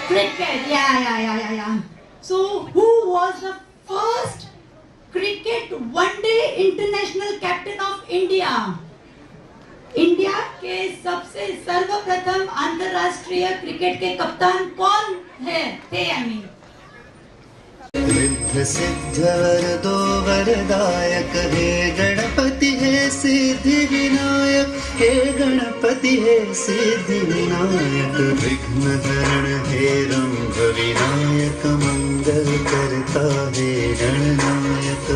Cricket. Yeah. So, who was the first cricket one-day international captain of India? India के सबसे सर्वप्रथम अंतरराष्ट्रीय cricket के कप्तान कौन थे? रिद्ध सिद्ध वरदो वरदायक हे गणपति हे सिद्धि विनायक हे गणपति हे सिद्धि विनायक विघ्न हरण हे रंभ विनायक मंगल करता हे गणनायक.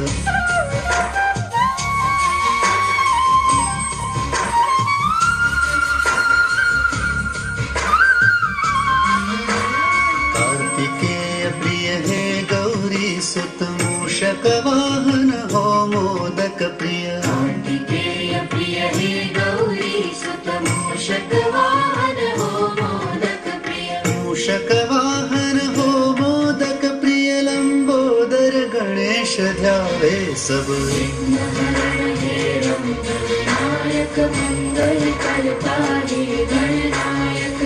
सुत मूषक वाहन हो मोदक प्रिय. कार्तिकेय प्रिय हे गौरी सुत मूषक वाहन हो मोदक प्रिय. मूषक वाहन हो मोदक प्रिय लंबोदर गणेश ध्यावे सब. विनायक मंगल करता हे गणनायक.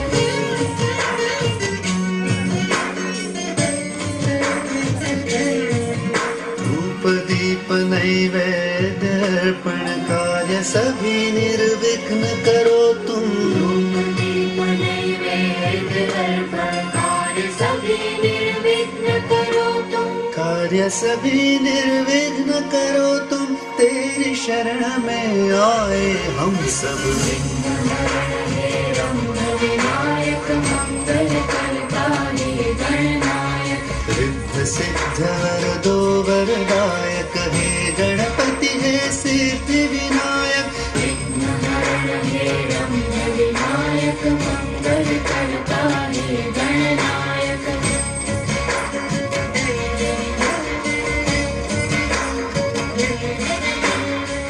दीप नैवेद्य अर्पण कार्य सभी निर्विघ्न करो तुम. दीप नैवेद्य अर्पण कार्य सभी निर्विघ्न करो तुम. कार्य सभी निर्विघ्न करो तुम. तेरी शरण में आए हम सब. विनायक मंगल करता हे गणनायक. रिद्ध सिद्ध वरदो वरदायक हे गणपति हे सिद्धि विनायक. विघ्न हरण हे रंभ विनायक मंगल करता हे गणनायक.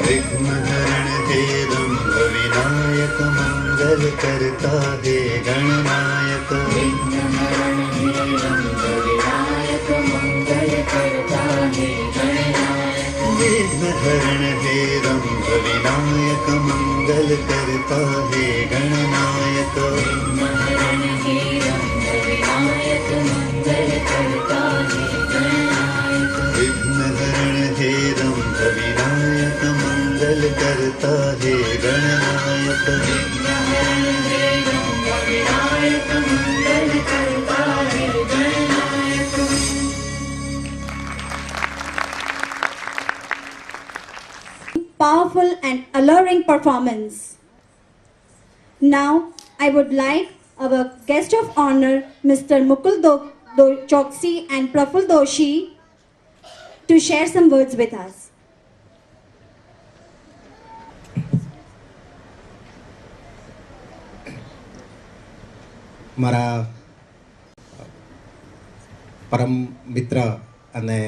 विघ्न हरण हे रंग विनायक मंगल करता हे गणनायक विघ्नहरण हे रंग विनायक मंगल करता हे गणनायक विघ्नहरण हे रंग विनायक मंगल करता हे गणनायक विघ्नहरण हे रंग विनायक मंगल करता हे गणनायक विघ्नहरण हे रंग विनायक मंगल करता हे गणनायक विघ्नहरण हे रंग विनायक मंगल करता हे Gananayak Powerful and alluring performance. Now, I would like our guest of honor, Mr. Mukul Choksi and Praful Doshi, to share some words with us. મારા પરમ મિત્ર અને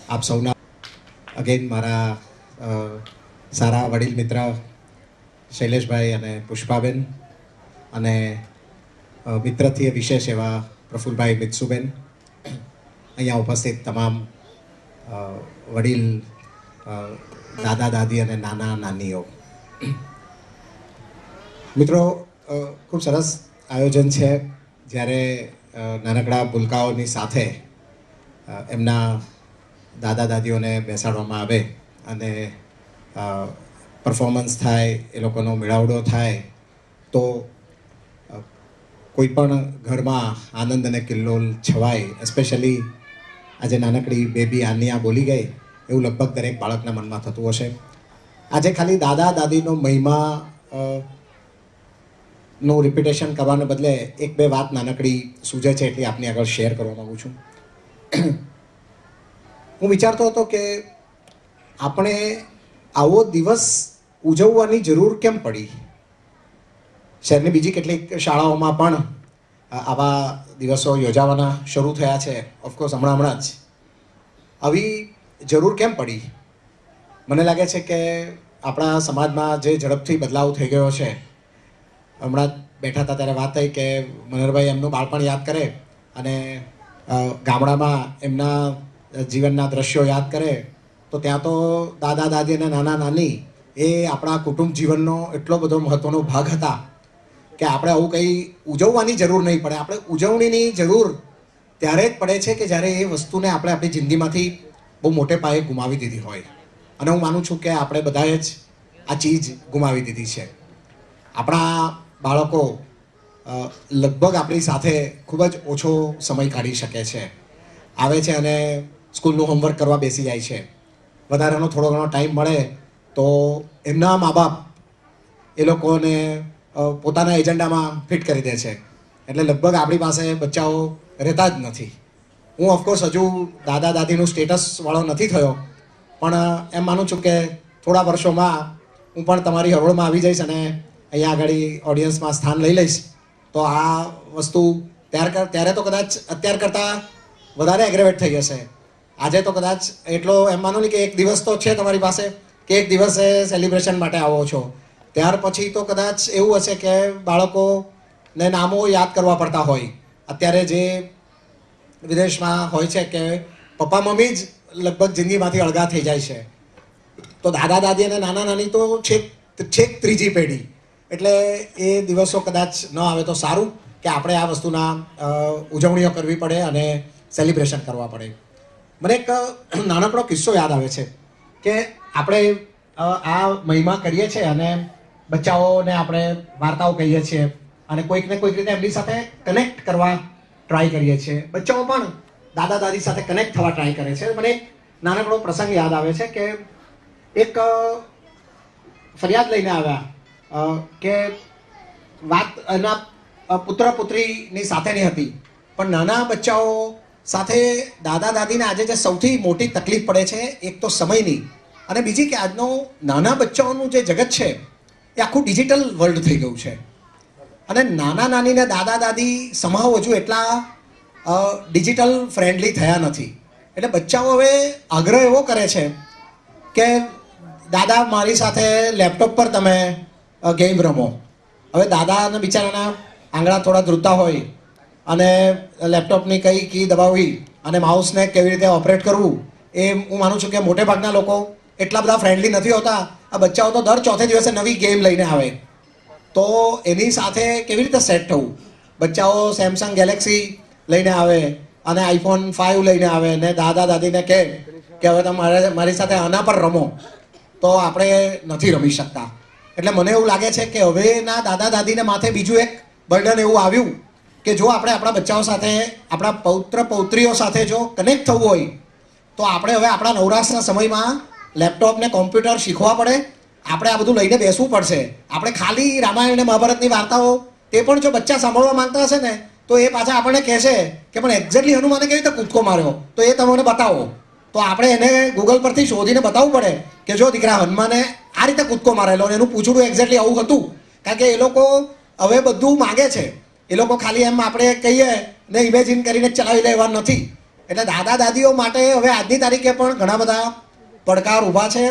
આપ સૌના અગેન મારા સારા વડીલ મિત્ર શૈલેષભાઈ અને પુષ્પાબેન અને મિત્રથી વિશેષ એવા પ્રફુલભાઈ મિત્સુબેન, અહીંયા ઉપસ્થિત તમામ વડીલ દાદા દાદી અને નાના નાનીઓ, મિત્રો, ખૂબ સરસ આયોજન છે. જ્યારે નાનકડા ભૂલકાઓની સાથે એમના દાદા દાદીઓને બેસાડવામાં આવે અને પરફોર્મન્સ થાય, એ લોકોનો મેળાવડો થાય, તો કોઈ પણ ઘરમાં આનંદ અને કિલ્લોલ છવાય. એસ્પેશિયલી આજે નાનકડી બેબી આનિયા બોલી ગઈ એવું લગભગ દરેક બાળકના મનમાં થતું હશે. આજે ખાલી દાદા દાદીનો મહિમા નું રિપીટેશન કરવાને બદલે એક બે વાત નાનકડી સૂઝે છે એટલી આપની આગળ શેર કરવા માગું છું. હું વિચારતો હતો કે આપણે આવો દિવસ ઉજવવાની જરૂર કેમ પડી. શહેરની બીજી કેટલીક શાળાઓમાં પણ આવા દિવસો યોજાવાના શરૂ થયા છે. ઓફકોર્સ હમણાં જ આવી જરૂર કેમ પડી? મને લાગે છે કે આપણા સમાજમાં જે ઝડપથી બદલાવ થઈ ગયો છે, હમણાં બેઠા હતા ત્યારે વાત થઈ કે મનહરભાઈ એમનું બાળપણ યાદ કરે અને ગામડામાં એમના જીવનના દ્રશ્યો યાદ કરે, તો ત્યાં તો દાદા દાદી અને નાના નાની એ આપણા કુટુંબ જીવનનો એટલો બધો મહત્ત્વનો ભાગ હતા કે આપણે આવું કંઈ ઉજવવાની જરૂર નહીં પડે. આપણે ઉજવણીની જરૂર ત્યારે જ પડે છે કે જ્યારે એ વસ્તુને આપણે આપણી જિંદગીમાંથી બહુ મોટે પાયે ગુમાવી દીધી હોય. અને હું માનું છું કે આપણે બધાએ જ આ ચીજ ગુમાવી દીધી છે. આપણા બાળકો લગભગ આપણી સાથે ખૂબ જ ઓછો સમય કાઢી શકે છે. આવે છે અને સ્કૂલનું હોમવર્ક કરવા બેસી જાય છે. વધારાનો થોડો ઘણો ટાઈમ મળે તો એમના મા બાપ એ લોકોને પોતાના એજન્ડામાં ફિટ કરી દે છે. એટલે લગભગ આપણી પાસે બચ્ચાઓ રહેતા જ નથી. હું ઓફકોર્સ હજુ દાદા દાદીનું સ્ટેટસવાળો નથી થયો, પણ એમ માનું છું કે થોડા વર્ષોમાં હું પણ તમારી હરોળમાં આવી જઈશ અને અહીંયા આગળ ઓડિયન્સમાં સ્થાન લઈ લઈશ. તો આ વસ્તુ ત્યારે તો કદાચ અત્યાર કરતાં વધારે એગ્રેવેટ થઈ જશે. આજે તો કદાચ એટલો એમ માનો ને કે એક દિવસ તો છે તમારી પાસે કે એક દિવસે સેલિબ્રેશન માટે આવો છો. ત્યાર પછી તો કદાચ એવું હશે કે બાળકોને નામો યાદ કરવા પડતા હોય. અત્યારે જે વિદેશમાં હોય છે કે પપ્પા મમ્મી જ લગભગ જિંદગીમાંથી અળગા થઈ જાય છે, તો દાદા દાદી અને નાના નાની તો છેક ત્રીજી પેઢી. એટલે એ દિવસો કદાચ ન આવે તો સારું કે આપણે આ વસ્તુના ઉજવણીઓ કરવી પડે અને સેલિબ્રેશન કરવા પડે. મને એક નાનકડો કિસ્સો યાદ આવે છે કે આપણે આ મહિમા કરીએ છીએ અને બચ્ચાઓને આપણે વાર્તાઓ કહીએ છીએ અને કોઈક ને કોઈક રીતે એમની સાથે કનેક્ટ કરવા ટ્રાય કરીએ છીએ. બચ્ચાઓ પણ દાદા દાદી સાથે કનેક્ટ થવા ટ્રાય કરે છે. મને એક નાનકડો પ્રસંગ યાદ આવે છે કે એક ફરિયાદ લઈને આવ્યા કે વાત એના પુત્ર પુત્રીની સાથેની હતી, પણ નાના બચ્ચાઓ સાથે દાદા દાદીને આજે જે સૌથી મોટી તકલીફ પડે છે, એક તો સમયની અને બીજી કે આજનો નાના બચ્ચાઓનું જે જગત છે એ આખું ડિજિટલ વર્લ્ડ થઈ ગયું છે. અને નાના નાનીને દાદા દાદી સમાવ હજુ એટલા ડિજિટલ ફ્રેન્ડલી થયા નથી. એટલે બચ્ચાઓ હવે આગ્રહ એવો કરે છે કે દાદા મારી સાથે લેપટોપ પર તમે ગેમ રમો. હવે દાદાને બિચારાના આંગળા થોડા ધ્રુતા હોય અને લેપટોપની કઈ કી દબાવવી અને માઉસને કેવી રીતે ઓપરેટ કરવું, એ હું માનું છું કે મોટે ભાગના લોકો એટલા બધા ફ્રેન્ડલી નથી હોતા. આ બચ્ચાઓ તો દર ચોથે દિવસે નવી ગેમ લઈને આવે, તો એની સાથે કેવી રીતે સેટ થવું? બચ્ચાઓ સેમસંગ ગેલેક્સી લઈને આવે અને આઈફોન 5 લઈને આવે ને દાદા દાદીને કહે કે હવે તમે મારી સાથે આના પર રમો, તો આપણે નથી રમી શકતા. એટલે મને એવું લાગે છે કે હવેના દાદા દાદીને માથે બીજું એક બર્ડન એવું આવ્યું કે જો આપણે આપણા બચ્ચાઓ સાથે, આપણા પૌત્ર પૌત્રીઓ સાથે જો કનેક્ટ થવું હોય તો આપણે હવે આપણા નવરાશના સમયમાં લેપટોપ ને કોમ્પ્યુટર શીખવા પડે. આપણે આ બધું લઈને બેસવું પડશે. આપણે ખાલી રામાયણ અને મહાભારતની વાર્તાઓ તે પણ જો બચ્ચા સાંભળવા માંગતા હશે ને તો એ પાછા આપણને કહેશે કે પણ એક્ઝેક્ટલી હનુમાને કેવી રીતે કૂદકો માર્યો, તો એ તમને બતાવો. તો આપણે એને ગૂગલ પરથી શોધીને બતાવવું પડે કે જો દીકરા હનુમાને આ રીતે કૂદકો મારેલો અને એનું પૂછડું એક્ઝેક્ટલી આવું હતું. કારણ કે એ લોકો હવે બધું માગે છે. એ લોકો ખાલી એમ આપણે કહીએ ને ઇમેજિન કરીને ચલાવી લે એવા નથી. એટલે દાદા દાદીઓ માટે હવે આજની તારીખે પણ ઘણા બધા પડકાર ઊભા છે.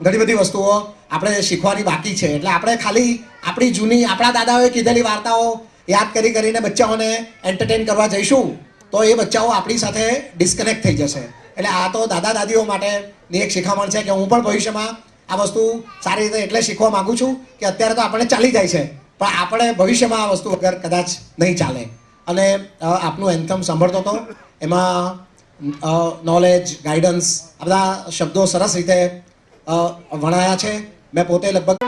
ઘણી બધી વસ્તુઓ આપણે શીખવાની બાકી છે. એટલે આપણે ખાલી આપણી જૂની આપણા દાદાઓએ કીધેલી વાર્તાઓ યાદ કરીને બચ્ચાઓને એન્ટરટેન કરવા જઈશું તો એ બચ્ચાઓ આપણી સાથે ડિસ્કનેક્ટ થઈ જશે. એટલે આ તો દાદા દાદીઓ માટેની એક શિખામણ છે કે હું પણ ભવિષ્યમાં આ વસ્તુ સારી રીતે એટલે શીખવા માંગુ છું કે અત્યારે તો આપણને ચાલી જાય છે, પણ આપણે ભવિષ્યમાં આ વસ્તુ વગર કદાચ નહીં ચાલે. અને આપનું એન્થમ સાંભળતો હતો, એમાં નોલેજ, ગાઈડન્સ, આ બધા શબ્દો સરસ રીતે વણાયા છે. મેં પોતે લગભગ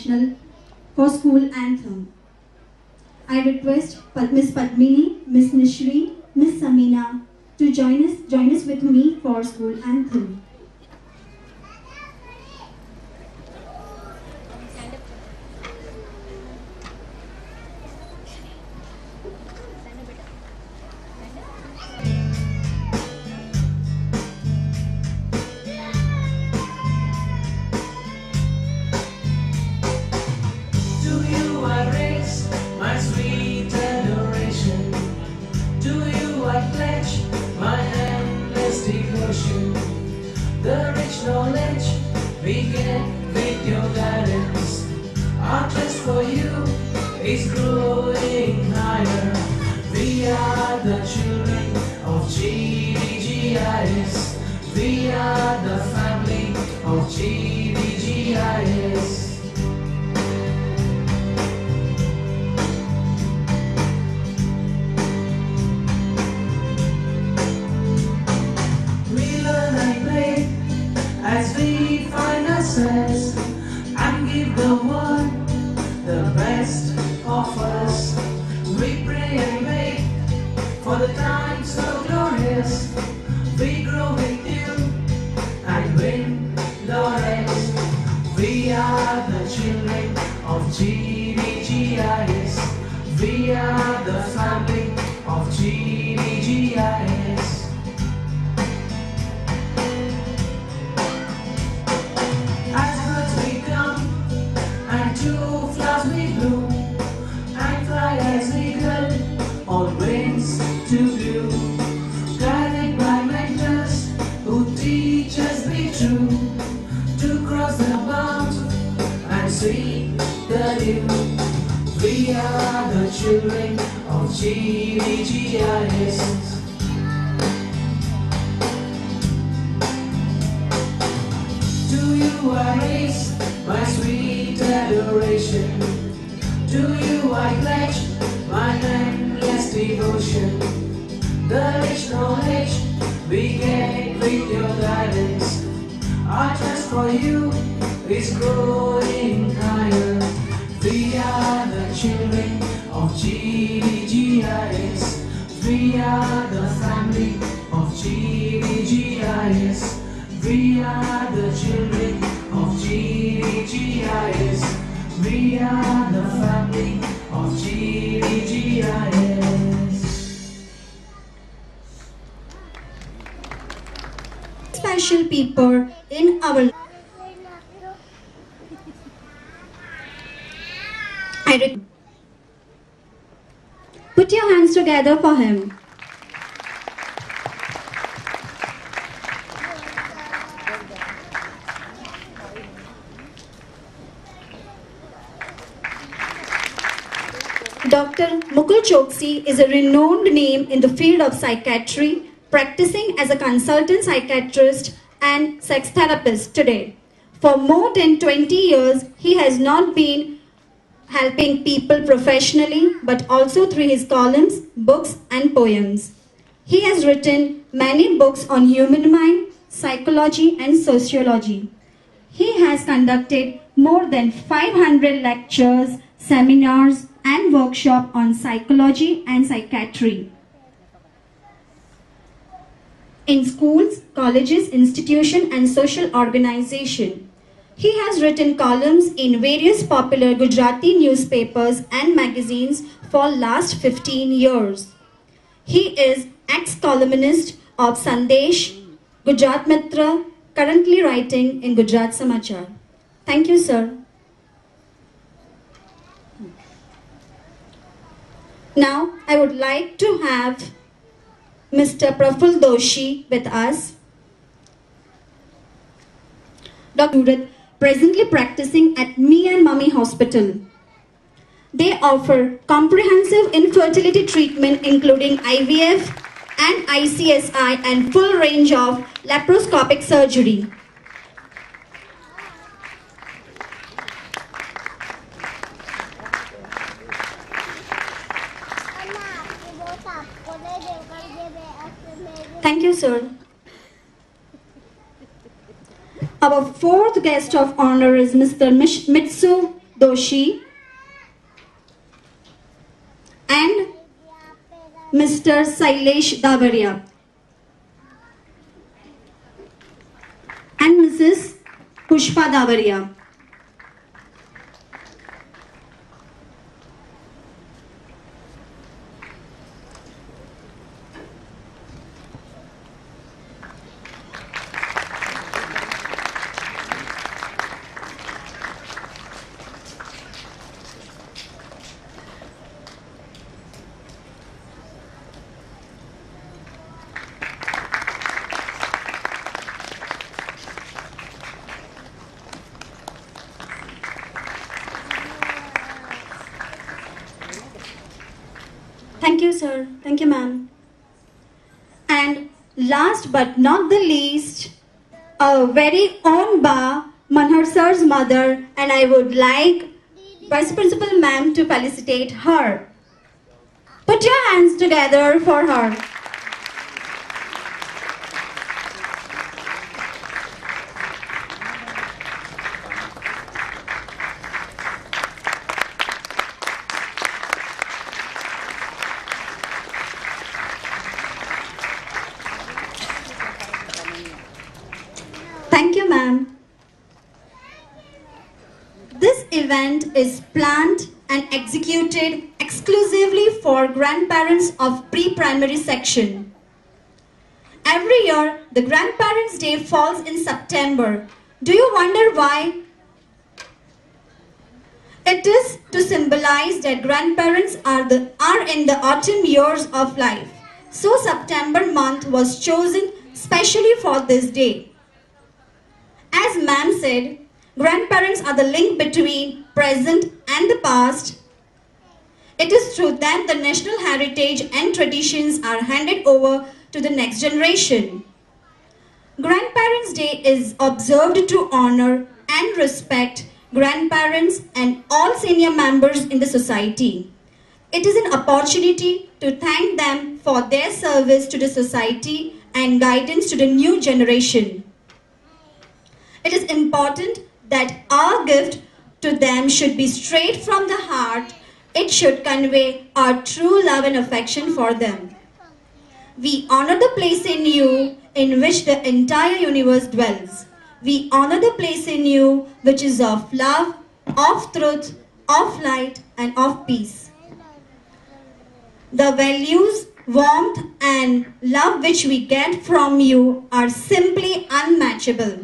National for school anthem. I request Miss Padmini, Miss Nishri, Miss Samina to join us with me for school anthem. To you I raise my sweet adoration. To you I pledge my endless devotion. The rich knowledge we get with your guidance. Our trust for you is growing higher. We are the children of GDGIS. We are the family of GDGIS. We learn and play as we find ourselves and give the world the best of us. We pray and wait for the time so glorious. We grow with you and win laurels. We are the children of GDGIS. We are the family of GDGIS. As birds we come, and to flowers we bloom, and fly as eagle on wings to view. Guided by mentors who teach us be true, to cross the bound and see the new. We are the children of GDGIS. To you I raise my sweet adoration. To you I pledge my endless devotion. The rich knowledge we get with your guidance. Our trust for you is growing higher. We are the children of GDGIS. We are the family of GDGIS. We are the children of GDGIS. We are the family of GDGIS. Special people in our Put your hands together for him. Dr. Mukul Choksi is a renowned name in the field of psychiatry, practicing as a consultant psychiatrist and sex therapist today. For more than 20 years, he has not been helping people professionally, but also through his columns, books, and poems. He has written many books on human mind, psychology, and sociology. He has conducted more than 500 lectures, seminars, and workshops on psychology and psychiatry in schools, colleges, institutions, and social organizations. He has written columns in various popular Gujarati newspapers and magazines for last 15 years. He is ex-columnist of Sandesh, Gujarat Mitra, currently writing in Gujarat Samachar. Thank you, sir. Now, I would like to have Mr. Praful Doshi with us. Dr. Judith, presently practicing at Me and Mummy Hospital. They offer comprehensive infertility treatment including IVF and ICSI and full range of laparoscopic surgery. Thank you, sir. Our fourth guest of honor is Mr. Mitsu Doshi and Mr. Sailesh Davaria and Mrs. Pushpa Davaria. Thank you, sir. Thank you, ma'am. And last but not the least, our very own Ba, Manhar sir's mother, and I would like Vice Principal ma'am to felicitate her. Put your hands together for her. Thank you, ma'am. This event is planned and executed exclusively for grandparents of pre-primary section. Every year, the Grandparents' Day falls in September. Do you wonder why? It is to symbolize that grandparents are in the autumn years of life. So September month was chosen specially for this day. As ma'am said, grandparents are the link between present and the past. It is through them the national heritage and traditions are handed over to the next generation. Grandparents' Day is observed to honor and respect grandparents and all senior members in the society. It is an opportunity to thank them for their service to the society and guidance to the new generation. It is important that our gift to them should be straight from the heart. It should convey our true love and affection for them. We honor the place in you in which the entire universe dwells. We honor the place in you which is of love, of truth, of light, and of peace. The values, warmth, and love which we get from you are simply unmatchable.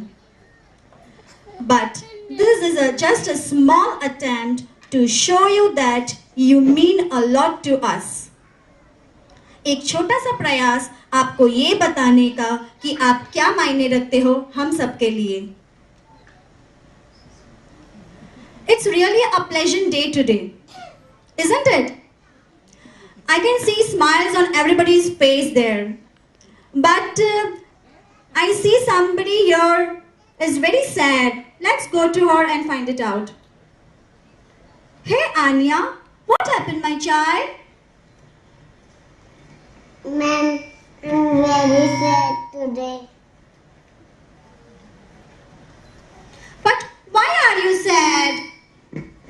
But this is just a small attempt to show you that you mean a lot to us. एक छोटा सा प्रयास आपको ये बताने का कि आप क्या मायने रखते हो हम सबके लिए. It's really a pleasant day today, isn't it? I can see smiles on everybody's face there. But I see somebody here is very sad. Let's go to her and find it out. Hey Anya, what happened, my child? Ma'am, I'm very sad today. But why are you sad?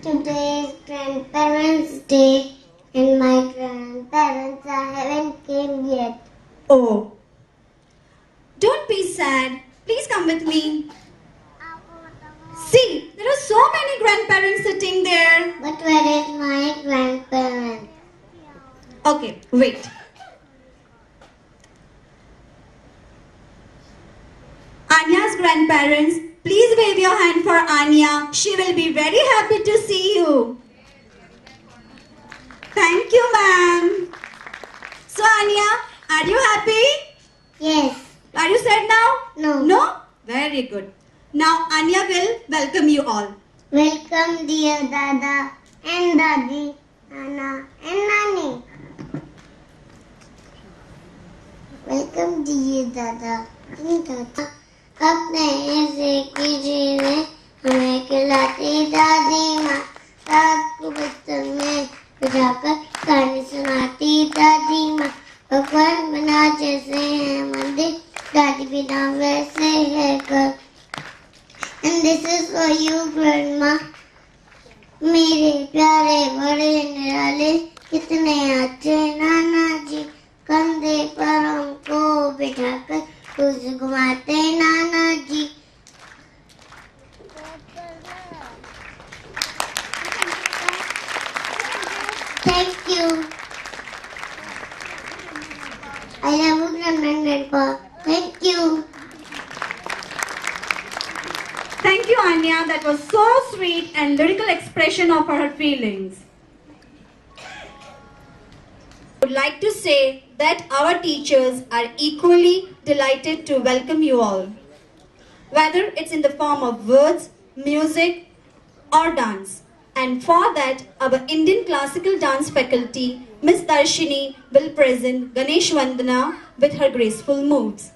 Today is Grandparents' Day and my grandparents haven't came yet. Oh, don't be sad. Please come with me. See, there are so many grandparents sitting there. But where is my grandparent? Okay, wait. Anya's grandparents, please wave your hand for Anya. She will be very happy to see you. Thank you, ma'am. So, Anya, are you happy? Yes. Are you sad now? No. No? Very good. Now, Anya will welcome you all. Welcome dear Dada and Dadi, Nana and Nani. Welcome dear Dada and Dada. अपने ऐसे कीजिए में हमें खिलाती दादी माँ. रात को बचपन में बिठाकर कहानी सुनाती दादी माँ. भगवान बना जैसे है मंदिर, दादी बिना वैसे है घर. And this is for you, Grandma. I love you, Grandma and Grandpa. Thank you. Thank you, Anya. That was so sweet and lyrical expression of her feelings. I would like to say that our teachers are equally delighted to welcome you all. Whether it's in the form of words, music, or dance. And for that, our Indian classical dance faculty, Miss Darshini, will present Ganesh Vandana with her graceful moves.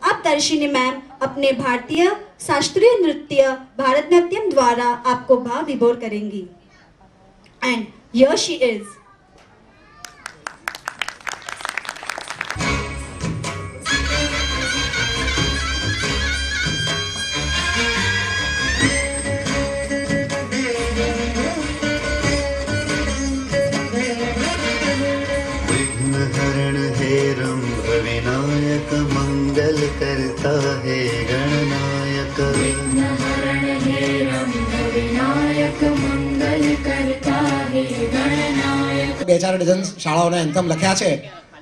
अब Darshini ma'am अपने भारतीय शास्त्रीय नृत्य भारतनाट्यम द्वारा आपको भाव विभोर करेंगी. And here she is. विघ्नहरण हे रंभ विनायक मंगल करता है गणनायक. विघ्नहरण हे रंभ विनायक मंगल करता है गणनायक. 2-4 ડઝન શાળાઓના એન્થમ લખ્યા છે,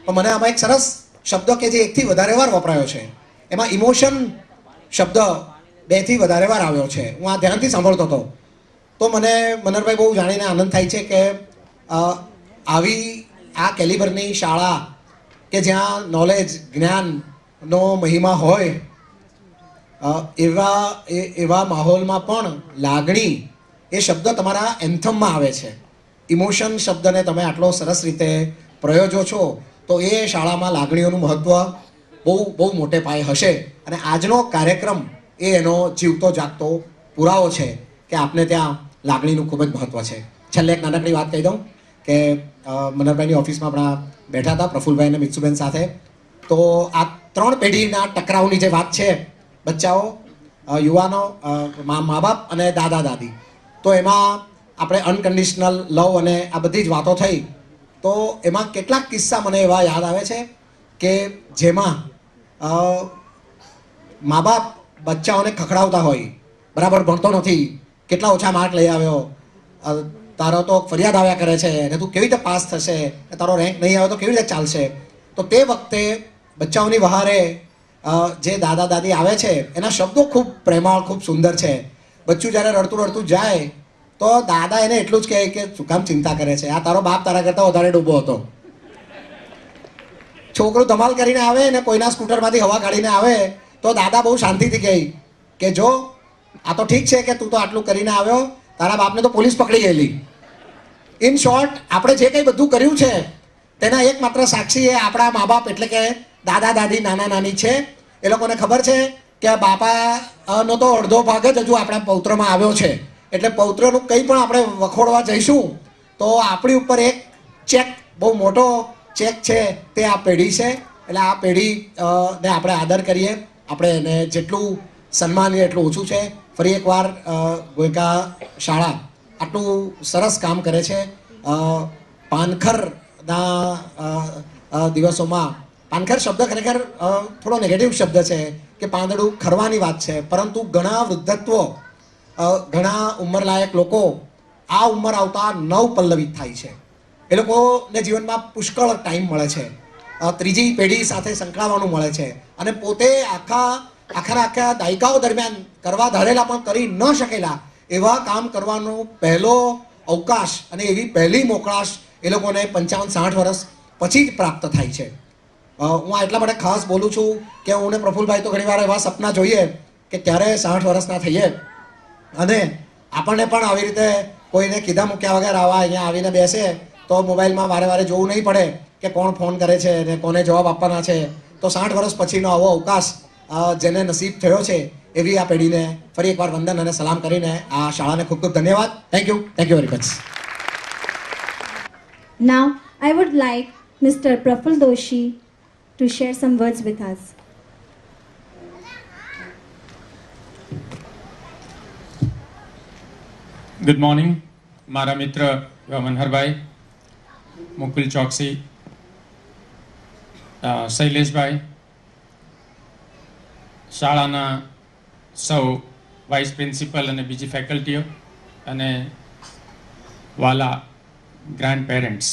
પણ મને આમાં એક સરસ શબ્દ કે જે એકથી વધારે વાર વપરાયો છે, એમાં ઇમોશન શબ્દ 2 થી વધારે વાર આવ્યો છે. હું આ ધ્યાનથી સાંભળતો હતો તો મને મનરભાઈ બહુ જાણીને આનંદ થાય છે કે આવી આ કેલિબરની શાળા કે જ્યાં નોલેજ જ્ઞાનનો મહિમા હોય એવા માહોલમાં પણ લાગણી એ શબ્દ તમારા એન્થમમાં આવે છે. ઇમોશન શબ્દને તમે આટલો સરસ રીતે પ્રયોજો છો તો એ શાળામાં લાગણીઓનું મહત્ત્વ બહુ મોટે પાયે હશે. અને આજનો કાર્યક્રમ એ એનો જીવતો જાગતો પુરાવો છે કે આપને ત્યાં લાગણીનું ખૂબ જ મહત્ત્વ છે. છેલ્લે એક નાનકડી વાત કહી દઉં કે મનરભાઈની ઓફિસમાં આપણા બેઠા હતા પ્રફુલભાઈ અને મિત્સુબેન સાથે, તો આ 3 પેઢીના ટકરાવની જે વાત છે, બચ્ચાઓ, યુવાનો, મા બાપ અને દાદા દાદી, તો એમાં આપણે અનકન્ડિશનલ લવ અને આ બધી જ વાતો થઈ. તો એમાં કેટલાક કિસ્સા મને એવા યાદ આવે છે કે જેમાં મા બાપ બચ્ચાઓને ખખડાવતા હોય, બરાબર ભણતો નથી, કેટલા ઓછા માર્ક લઈ આવ્યો, તારો તો ફરિયાદ આવ્યા કરે છે અને તું કેવી રીતે પાસ થશે, તારો રેન્ક નહીં આવે તો કેવી રીતે ચાલશે. તો તે વખતે બચ્ચાઓની વહારે જે દાદા દાદી આવે છે એના શબ્દો ખૂબ પ્રેમાળ, ખૂબ સુંદર છે. બચ્ચું જ્યારે રડતું જાય તો દાદા એને એટલું જ કહે કે શું કામ ચિંતા કરે છે, આ તારો બાપ તારા કરતાં વધારે ડૂબો હતો. છોકરું ધમાલ કરીને આવે ને કોઈના સ્કૂટરમાંથી હવા કાઢીને આવે તો દાદા બહુ શાંતિથી કહે કે જો આ તો ઠીક છે કે તું તો આટલું કરીને આવ્યો, તારા બાપને તો પોલીસ પકડી ગયેલી. ઇન શોર્ટ, આપણે જે કંઈ બધું કર્યું છે તેના એકમાત્ર સાક્ષી એ આપણા મા બાપ એટલે કે દાદા દાદી, નાના નાની છે. એ લોકોને ખબર છે કે બાપાનો તો અડધો ભાગ જ હજુ આપણા પૌત્રમાં આવ્યો છે, એટલે પૌત્રનું કંઈ પણ આપણે વખોડવા જઈશું તો આપણી ઉપર એક ચેક, બહુ મોટો ચેક છે તે આ પેઢી છે. એટલે આ પેઢીને આપણે આદર કરીએ, આપણે એને જેટલું સન્માનીએ એટલું ઓછું છે. ફરી એકવાર ગોયકા શાળા આટલું સરસ કામ કરે છે. પાનખરના દિવસોમાં, પાનખર શબ્દ ખરેખર થોડો નેગેટિવ શબ્દ છે કે પાંદડું ખરવાની વાત છે, પરંતુ ઘણા વૃદ્ધત્વ, ઘણા ઉંમરલાયક લોકો આ ઉંમર આવતા નવપલ્લવિત થાય છે. એ લોકોને જીવનમાં પુષ્કળ ટાઈમ મળે છે, ત્રીજી પેઢી સાથે સંકળાવાનું મળે છે અને પોતે આખા દાયકાઓ દરમિયાન કરવા ધારેલા પણ કરી ન શકેલા એવા કામ કરવાનો પહેલો અવકાશ અને એવી પહેલી મોકળાશ એ લોકોને 55-60 વર્ષ પછી જ પ્રાપ્ત થાય છે. હું એટલા માટે ખાસ બોલું છું કે હું ને પ્રફુલભાઈ તો ઘણીવાર એવા સપના જોઈએ કે ક્યારે 60 વર્ષના થઈએ અને આપણને પણ આવી રીતે કોઈને કીધા મૂક્યા વગર અહીંયા આવીને બેસે તો મોબાઈલમાં વારે જોવું નહીં પડે કે કોણ ફોન કરે છે અને કોને જવાબ આપવાના છે. તો 60 વર્ષ પછીનો આવો અવકાશ જેને નસીબ થયો છે એવી આ પેઢીને ફરી એકવાર વંદન અને સલામ કરીને આ શાળાને ખૂબ ખૂબ ધન્યવાદ. Thank you very much. Now I would like Mr. Praful Doshi to share some words with us. Good morning. મારા મિત્ર મનહરભાઈ, મુકુલ ચોકસી, શૈલેષભાઈ, શાળાના સૌ વાઇસ પ્રિન્સિપલ અને બીજી ફેકલ્ટીઓ અને વાલા ગ્રાન્ડ પેરેન્ટ્સ.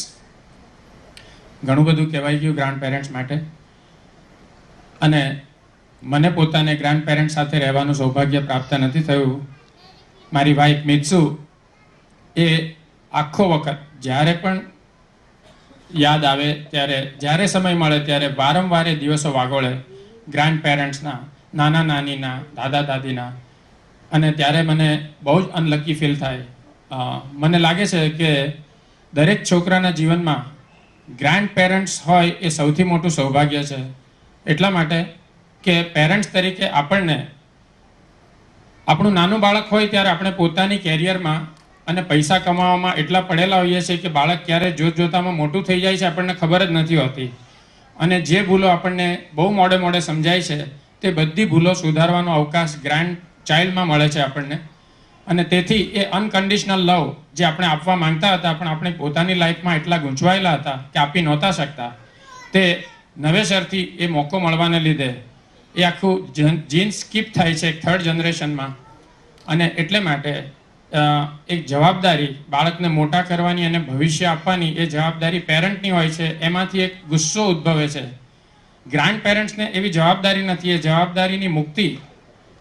ઘણું બધું કહેવાઈ ગયું ગ્રાન્ડ પેરેન્ટ્સ માટે, અને મને પોતાને ગ્રાન્ડ પેરેન્ટ સાથે રહેવાનું સૌભાગ્ય પ્રાપ્ત નથી થયું. મારી વાઈફ મિત્સુ એ આખો વખત જ્યારે પણ યાદ આવે ત્યારે, જ્યારે સમય મળે ત્યારે વારંવાર એ દિવસો વાગોળે ગ્રાન્ડ પેરેન્ટ્સના, નાના નાનીના, દાદા દાદીના. અને ત્યારે મને બહુ જ અનલકી ફીલ થાય. મને લાગે છે કે દરેક છોકરાના જીવનમાં ગ્રાન્ડ પેરેન્ટ્સ હોય એ સૌથી મોટું સૌભાગ્ય છે. એટલા માટે કે પેરેન્ટ્સ તરીકે આપણને, આપણું નાનું બાળક હોય ત્યારે આપણે પોતાની કેરિયરમાં અને પૈસા કમાવામાં એટલા પડેલા હોઈએ છીએ કે બાળક ક્યારે જોતજોતામાં મોટું થઈ જાય છે આપણને ખબર જ નથી હોતી. અને જે ભૂલો આપણને બહુ મોડે મોડે સમજાય છે તે બધી ભૂલો સુધારવાનો અવકાશ ગ્રાન્ડ ચાઇલ્ડમાં મળે છે આપણને. અને તેથી એ અનકન્ડિશનલ લવ જે આપણે આપવા માંગતા હતા પણ આપણે પોતાની લાઈફમાં એટલા ગૂંચવાયેલા હતા કે આપી નહોતા શકતા, તે નવેસરથી એ મોકો મળવાને લીધે એ આખું જીન સ્કીપ થાય છે એક થર્ડ જનરેશનમાં. અને એટલે માટે એક જવાબદારી બાળકને મોટા કરવાની અને ભવિષ્ય આપવાની એ જવાબદારી પેરેન્ટની હોય છે. એમાંથી એક ગુસ્સો ઉદ્ભવે છે. ગ્રાન્ડ પેરેન્ટ્સને એવી જવાબદારી નથી. એ જવાબદારીની મુક્તિ,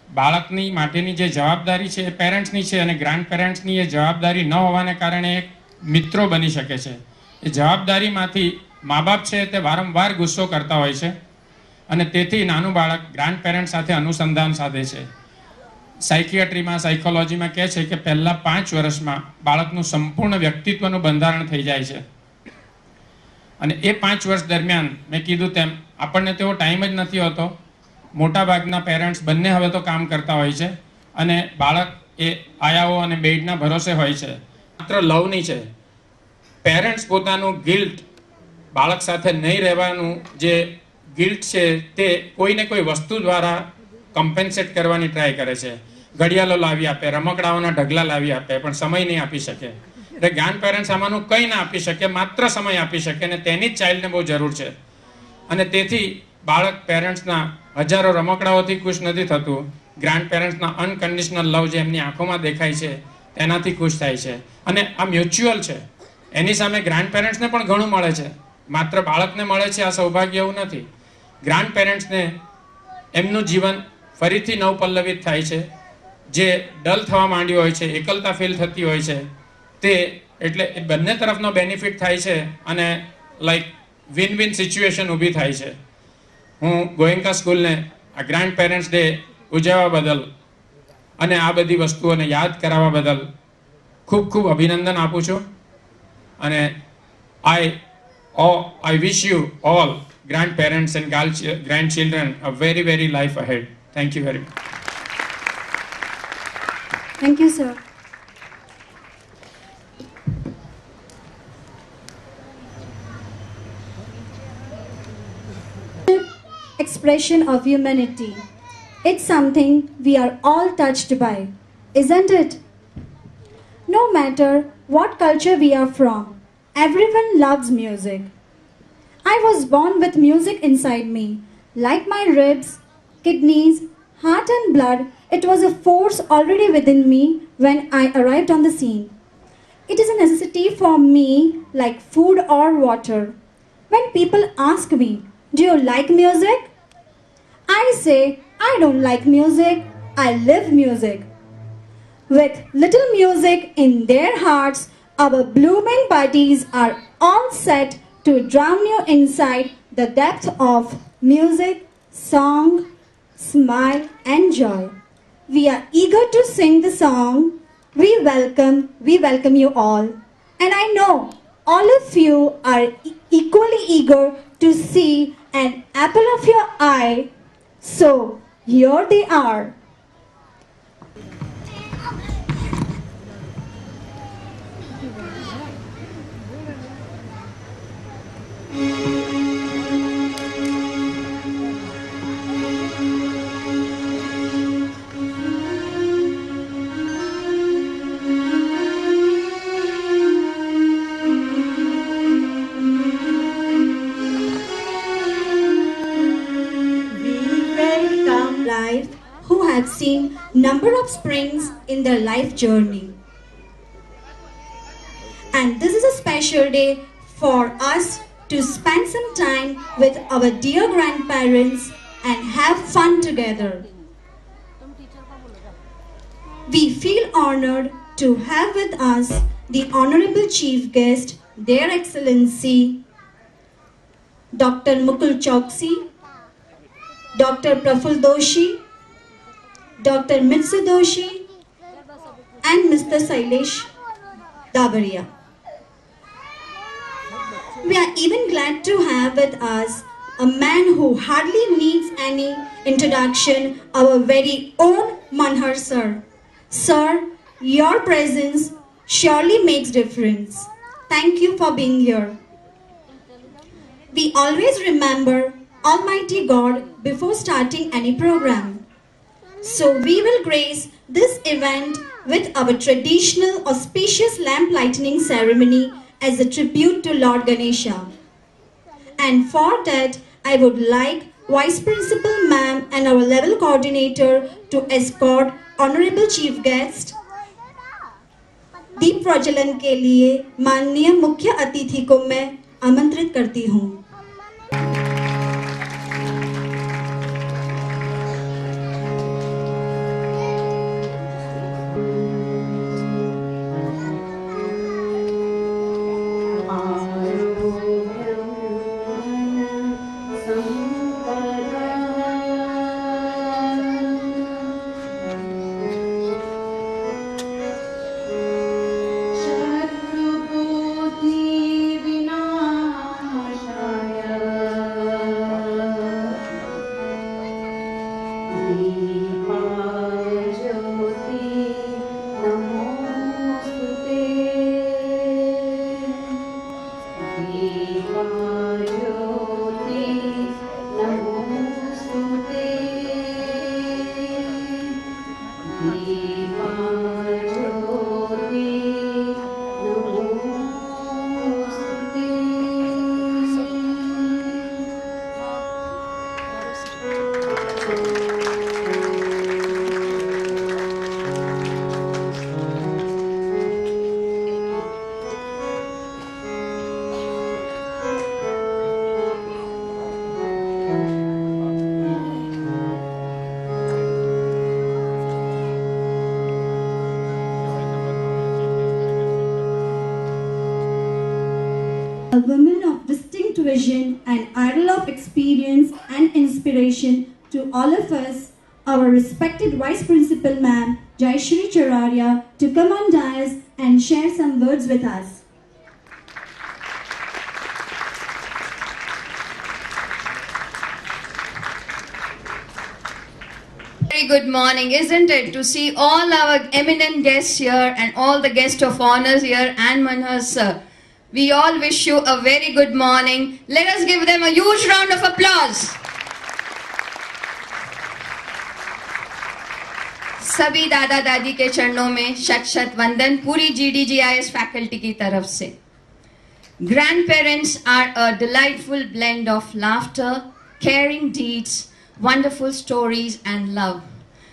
બાળકની માટેની જે જવાબદારી છે એ પેરેન્ટ્સની છે. અને ગ્રાન્ડ પેરેન્ટ્સની એ જવાબદારી ન હોવાને કારણે એક મિત્રો બની શકે છે. એ જવાબદારીમાંથી મા બાપ છે તે વારંવાર ગુસ્સો કરતા હોય છે અને તેથી નાનું બાળક ગ્રાન્ડ પેરેન્ટ સાથે અનુસંધાન સાધે છે. સાયકિયાટ્રીમાં, સાયકોલોજીમાં કહે છે કે પહેલા 5 વર્ષમાં બાળકનું સંપૂર્ણ વ્યક્તિત્વનું બંધારણ થઈ જાય છે. અને એ 5 વર્ષ દરમિયાન મેં કીધું તેમ આપણને તેવો ટાઈમ જ નથી હોતો. મોટા ભાગના પેરેન્ટ્સ બંને હવે તો કામ કરતા હોય છે અને બાળક એ આયાઓ અને બેડના ભરોસે હોય છે. માત્ર લવની છે. પેરેન્ટ્સ પોતાનું ગિલ્ટ, બાળક સાથે નહીં રહેવાનું જે ગિલ્ટ છે તે કોઈને કોઈ વસ્તુ દ્વારા કમ્પેન્સેટ કરવાની ટ્રાય કરે છે. ઘડિયાળો લાવી આપે, રમકડાઓના ઢગલા લાવી આપે, પણ સમય નહીં આપી શકે. એટલે ગ્રાન્ડ પેરેન્ટ્સ આમાંનું કંઈ ના આપી શકે, માત્ર સમય આપી શકે અને તેની જ ચાઇલ્ડને બહુ જરૂર છે. અને તેથી બાળક પેરેન્ટ્સના હજારો રમકડાઓથી ખુશ નથી થતું. ગ્રાન્ડ પેરેન્ટ્સના અનકન્ડિશનલ લવ જે એમની આંખોમાં દેખાય છે તેનાથી ખુશ થાય છે. અને આ મ્યુચ્યુઅલ છે. એની સામે ગ્રાન્ડ પેરેન્ટ્સને પણ ઘણું મળે છે. માત્ર બાળકને મળે છે આ સૌભાગ્ય એવું નથી. ગ્રાન્ડ પેરેન્ટ્સને એમનું જીવન ફરીથી નવપલ્લવિત થાય છે. જે ડલ થવા માંડ્યું હોય છે, એકલતા ફીલ થતી હોય છે, તે એટલે એ બંને તરફનો બેનિફિટ થાય છે અને લાઈક વિન વિન સિચ્યુએશન ઊભી થાય છે. હું ગોયંકા સ્કૂલને આ ગ્રાન્ડ પેરેન્ટ્સ ડે ઉજવવા બદલ અને આ બધી વસ્તુઓને યાદ કરાવવા બદલ ખૂબ ખૂબ અભિનંદન આપું છું. અને I wish you all grandparents and grandchildren a very, very life ahead. Thank you very much. Thank you, sir. Expression of humanity. It's something we are all touched by, isn't it? No matter what culture we are from, everyone loves music. I was born with music inside me. Like my ribs, kidneys, heart and blood, it was a force already within me when I arrived on the scene. It is a necessity for me like food or water. When people ask me, do you like music? I say, I don't like music, I live music. With little music in their hearts, our blooming bodies are all set to drown you inside the depth of music, song, smile and joy. We are eager to sing the song. We welcome you all. And I know all of you are equally eager to see an apple of your eye. So here they are. Who have seen number of springs in their life journey. And this is a special day for us to spend some time with our dear grandparents and have fun together. We feel honored to have with us the Honorable Chief Guest, Their Excellency Dr. Mukul Choksi, Dr. Praful Doshi, Dr. Mitsu Doshi, and Mr. Sailesh Dabaria. We are even glad to have with us a man who hardly needs any introduction, our very own Manhar sir. Sir, your presence surely makes difference. Thank you for being here. We always remember Almighty God before starting any program. So we will grace this event with our traditional auspicious lamp lighting ceremony as a tribute to Lord Ganesha. And for that, I would like Vice Principal Ma'am and our level coordinator to escort Honorable Chief Guest दीप प्रज्वलन के लिए माननीय मुख्य अतिथि को मैं आमंत्रित करती हूँ। A woman of distinct vision and idol of experience and inspiration to all of us, our respected Vice Principal Ma'am Jayashri Chararia, to come on dais and share some words with us. Very good morning, isn't it? To see all our eminent guests here and all the guests of honors here and Manhar sir. We all wish you a very good morning. Let us give them a huge round of applause. सभी दादा दादी के चरणों में शत शत वंदन पूरी GDGIS फैकल्टी की तरफ से. Grandparents are a delightful blend of laughter, caring deeds, wonderful stories and love.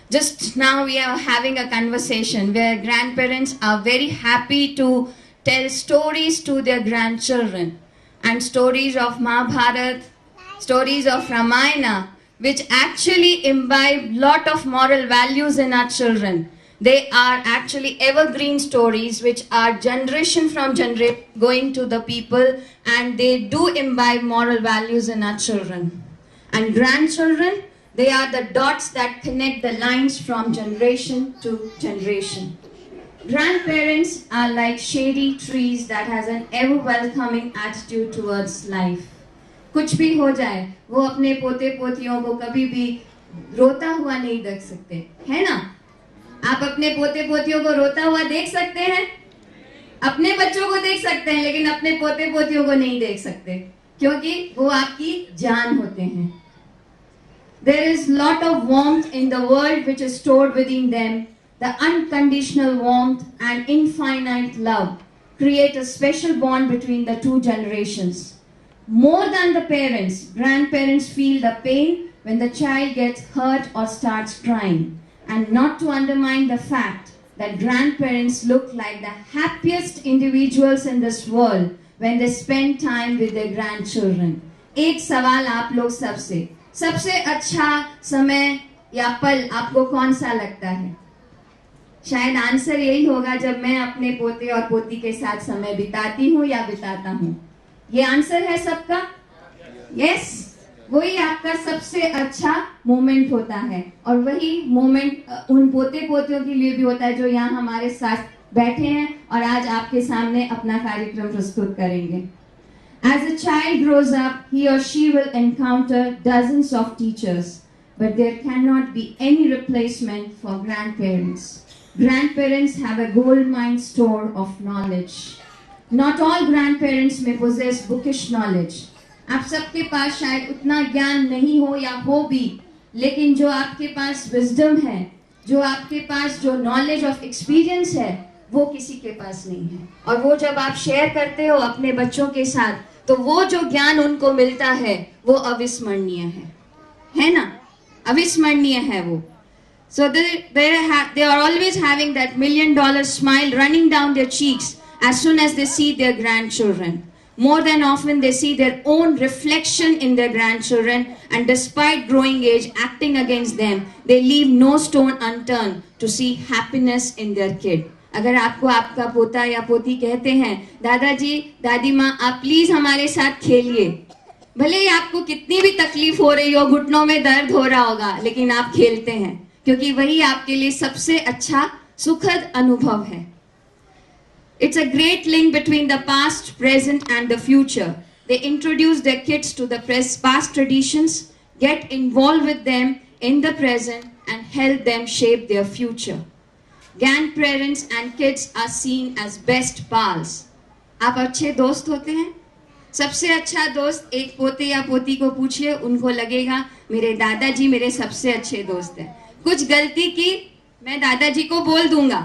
Just now we are having a conversation where grandparents are very happy to tell stories to their grandchildren, and stories of Mahabharata, stories of Ramayana, which actually imbibe lot of moral values in our children. They are actually evergreen stories which are generation from generation going to the people, and they do imbibe moral values in our children. And grandchildren, they are the dots that connect the lines from generation to generation. Grandparents are like shady trees that has an ever welcoming attitude towards life. कुछ भी हो जाए, वो अपने पोते पोतियों को कभी भी रोता हुआ नहीं देख सकते, है ना? आप अपने पोते पोतियों को रोता हुआ देख सकते हैं? अपने बच्चों को देख सकते हैं, लेकिन अपने पोते पोतियों को नहीं देख सकते, क्योंकि वो आपकी जान होते हैं. There is lot of warmth in the world which is stored within them. The unconditional warmth and infinite love create a special bond between the two generations. More than the parents, grandparents feel the pain when the child gets hurt or starts crying. And not to undermine the fact that grandparents look like the happiest individuals in this world when they spend time with their grandchildren. एक सवाल आप लोग सबसे, सबसे अच्छा समय या पल आपको कौन सा लगता है? शायद आंसर यही होगा, जब मैं अपने पोते और पोती के साथ समय बिताती हूँ या बिताता हूँ। ये आंसर है सबका? यस, वही आपका सबसे अच्छा मोमेंट होता है। और वही मोमेंट उन पोते पोतियों के लिए भी होता है जो यहाँ हमारे साथ बैठे हैं और आज आपके सामने अपना कार्यक्रम प्रस्तुत करेंगे। As a child grows up, he or she will encounter dozens of teachers, but there cannot be any replacement for grandparents. Grandparents have a goldmine store of knowledge. Not all grandparents may possess bookish knowledge. आप सबके पास शायद उतना ज्ञान नहीं हो या हो भी, लेकिन जो आपके पास विजडम है, जो आपके पास जो नॉलेज ऑफ एक्सपीरियंस है, वो किसी के पास नहीं है। और वो जब आप शेयर करते हो अपने बच्चों के साथ, तो वो जो ज्ञान उनको मिलता है वो अविस्मरणीय है ना? अविस्मरणीय है वो। So they are always having that $1 million smile running down their cheeks as soon as they see their grandchildren. More than often they see their own reflection in their grandchildren, and despite growing age acting against them, they leave no stone unturned to see happiness in their kid. अगर आपको आपका पोता या पोती कहते हैं, दादाजी दादी माँ आप प्लीज हमारे साथ खेलिए, भले ही आपको कितनी भी तकलीफ हो रही हो, घुटनों में दर्द हो रहा होगा, लेकिन आप खेलते हैं, क्योंकि वही आपके लिए सबसे अच्छा सुखद अनुभव है। It's a great link between the past, present and the future. They introduce their kids to the past traditions, get involved with them in the present and help them shape their future. Grandparents and kids are seen as best pals. आप अच्छे दोस्त होते हैं? सबसे अच्छा दोस्त एक पोते या पोती को पूछिए, उनको लगेगा मेरे दादाजी मेरे सबसे अच्छे दोस्त हैं। कुछ गलती की मैं दादाजी को बोल दूंगा,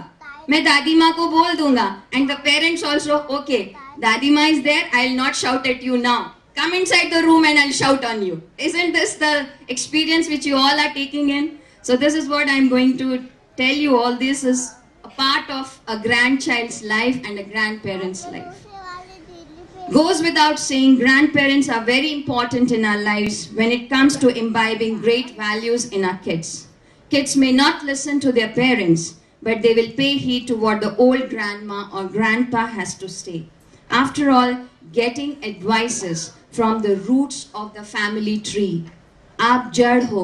मैं दादी माँ को बोल दूंगा, and the parents also, okay, दादी माँ is there, I'll not shout at you now. Come inside the room and I'll shout on you. Isn't this the experience which you all are taking in? So this is what I'm going to tell you. All this is a part of a grandchild's life and a grandparent's life. Goes without saying, grandparents are very important in our lives when it comes to imbibing great values in our kids. Kids may not listen to their parents, but they will pay heed to what the old grandma or grandpa has to say. After all, getting advices from the roots of the family tree. आप जड़ हो,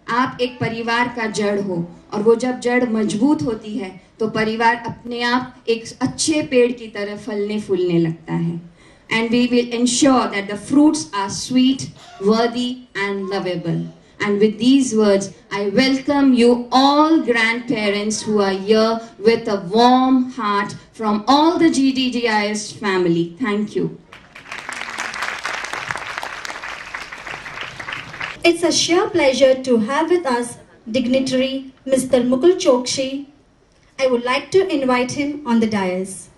आप एक परिवार का जड़ हो, और वो जब जड़ मजबूत होती है तो परिवार अपने आप एक अच्छे पेड़ की तरह फलने फूलने लगता है. And we will ensure that the fruits are sweet, worthy and lovable. And with these words, I welcome you all grandparents who are here with a warm heart from all the GDGIS family. Thank you. It's a sheer pleasure to have with us dignitary Mr. Mukul Chokshi. I would like to invite him on the dais.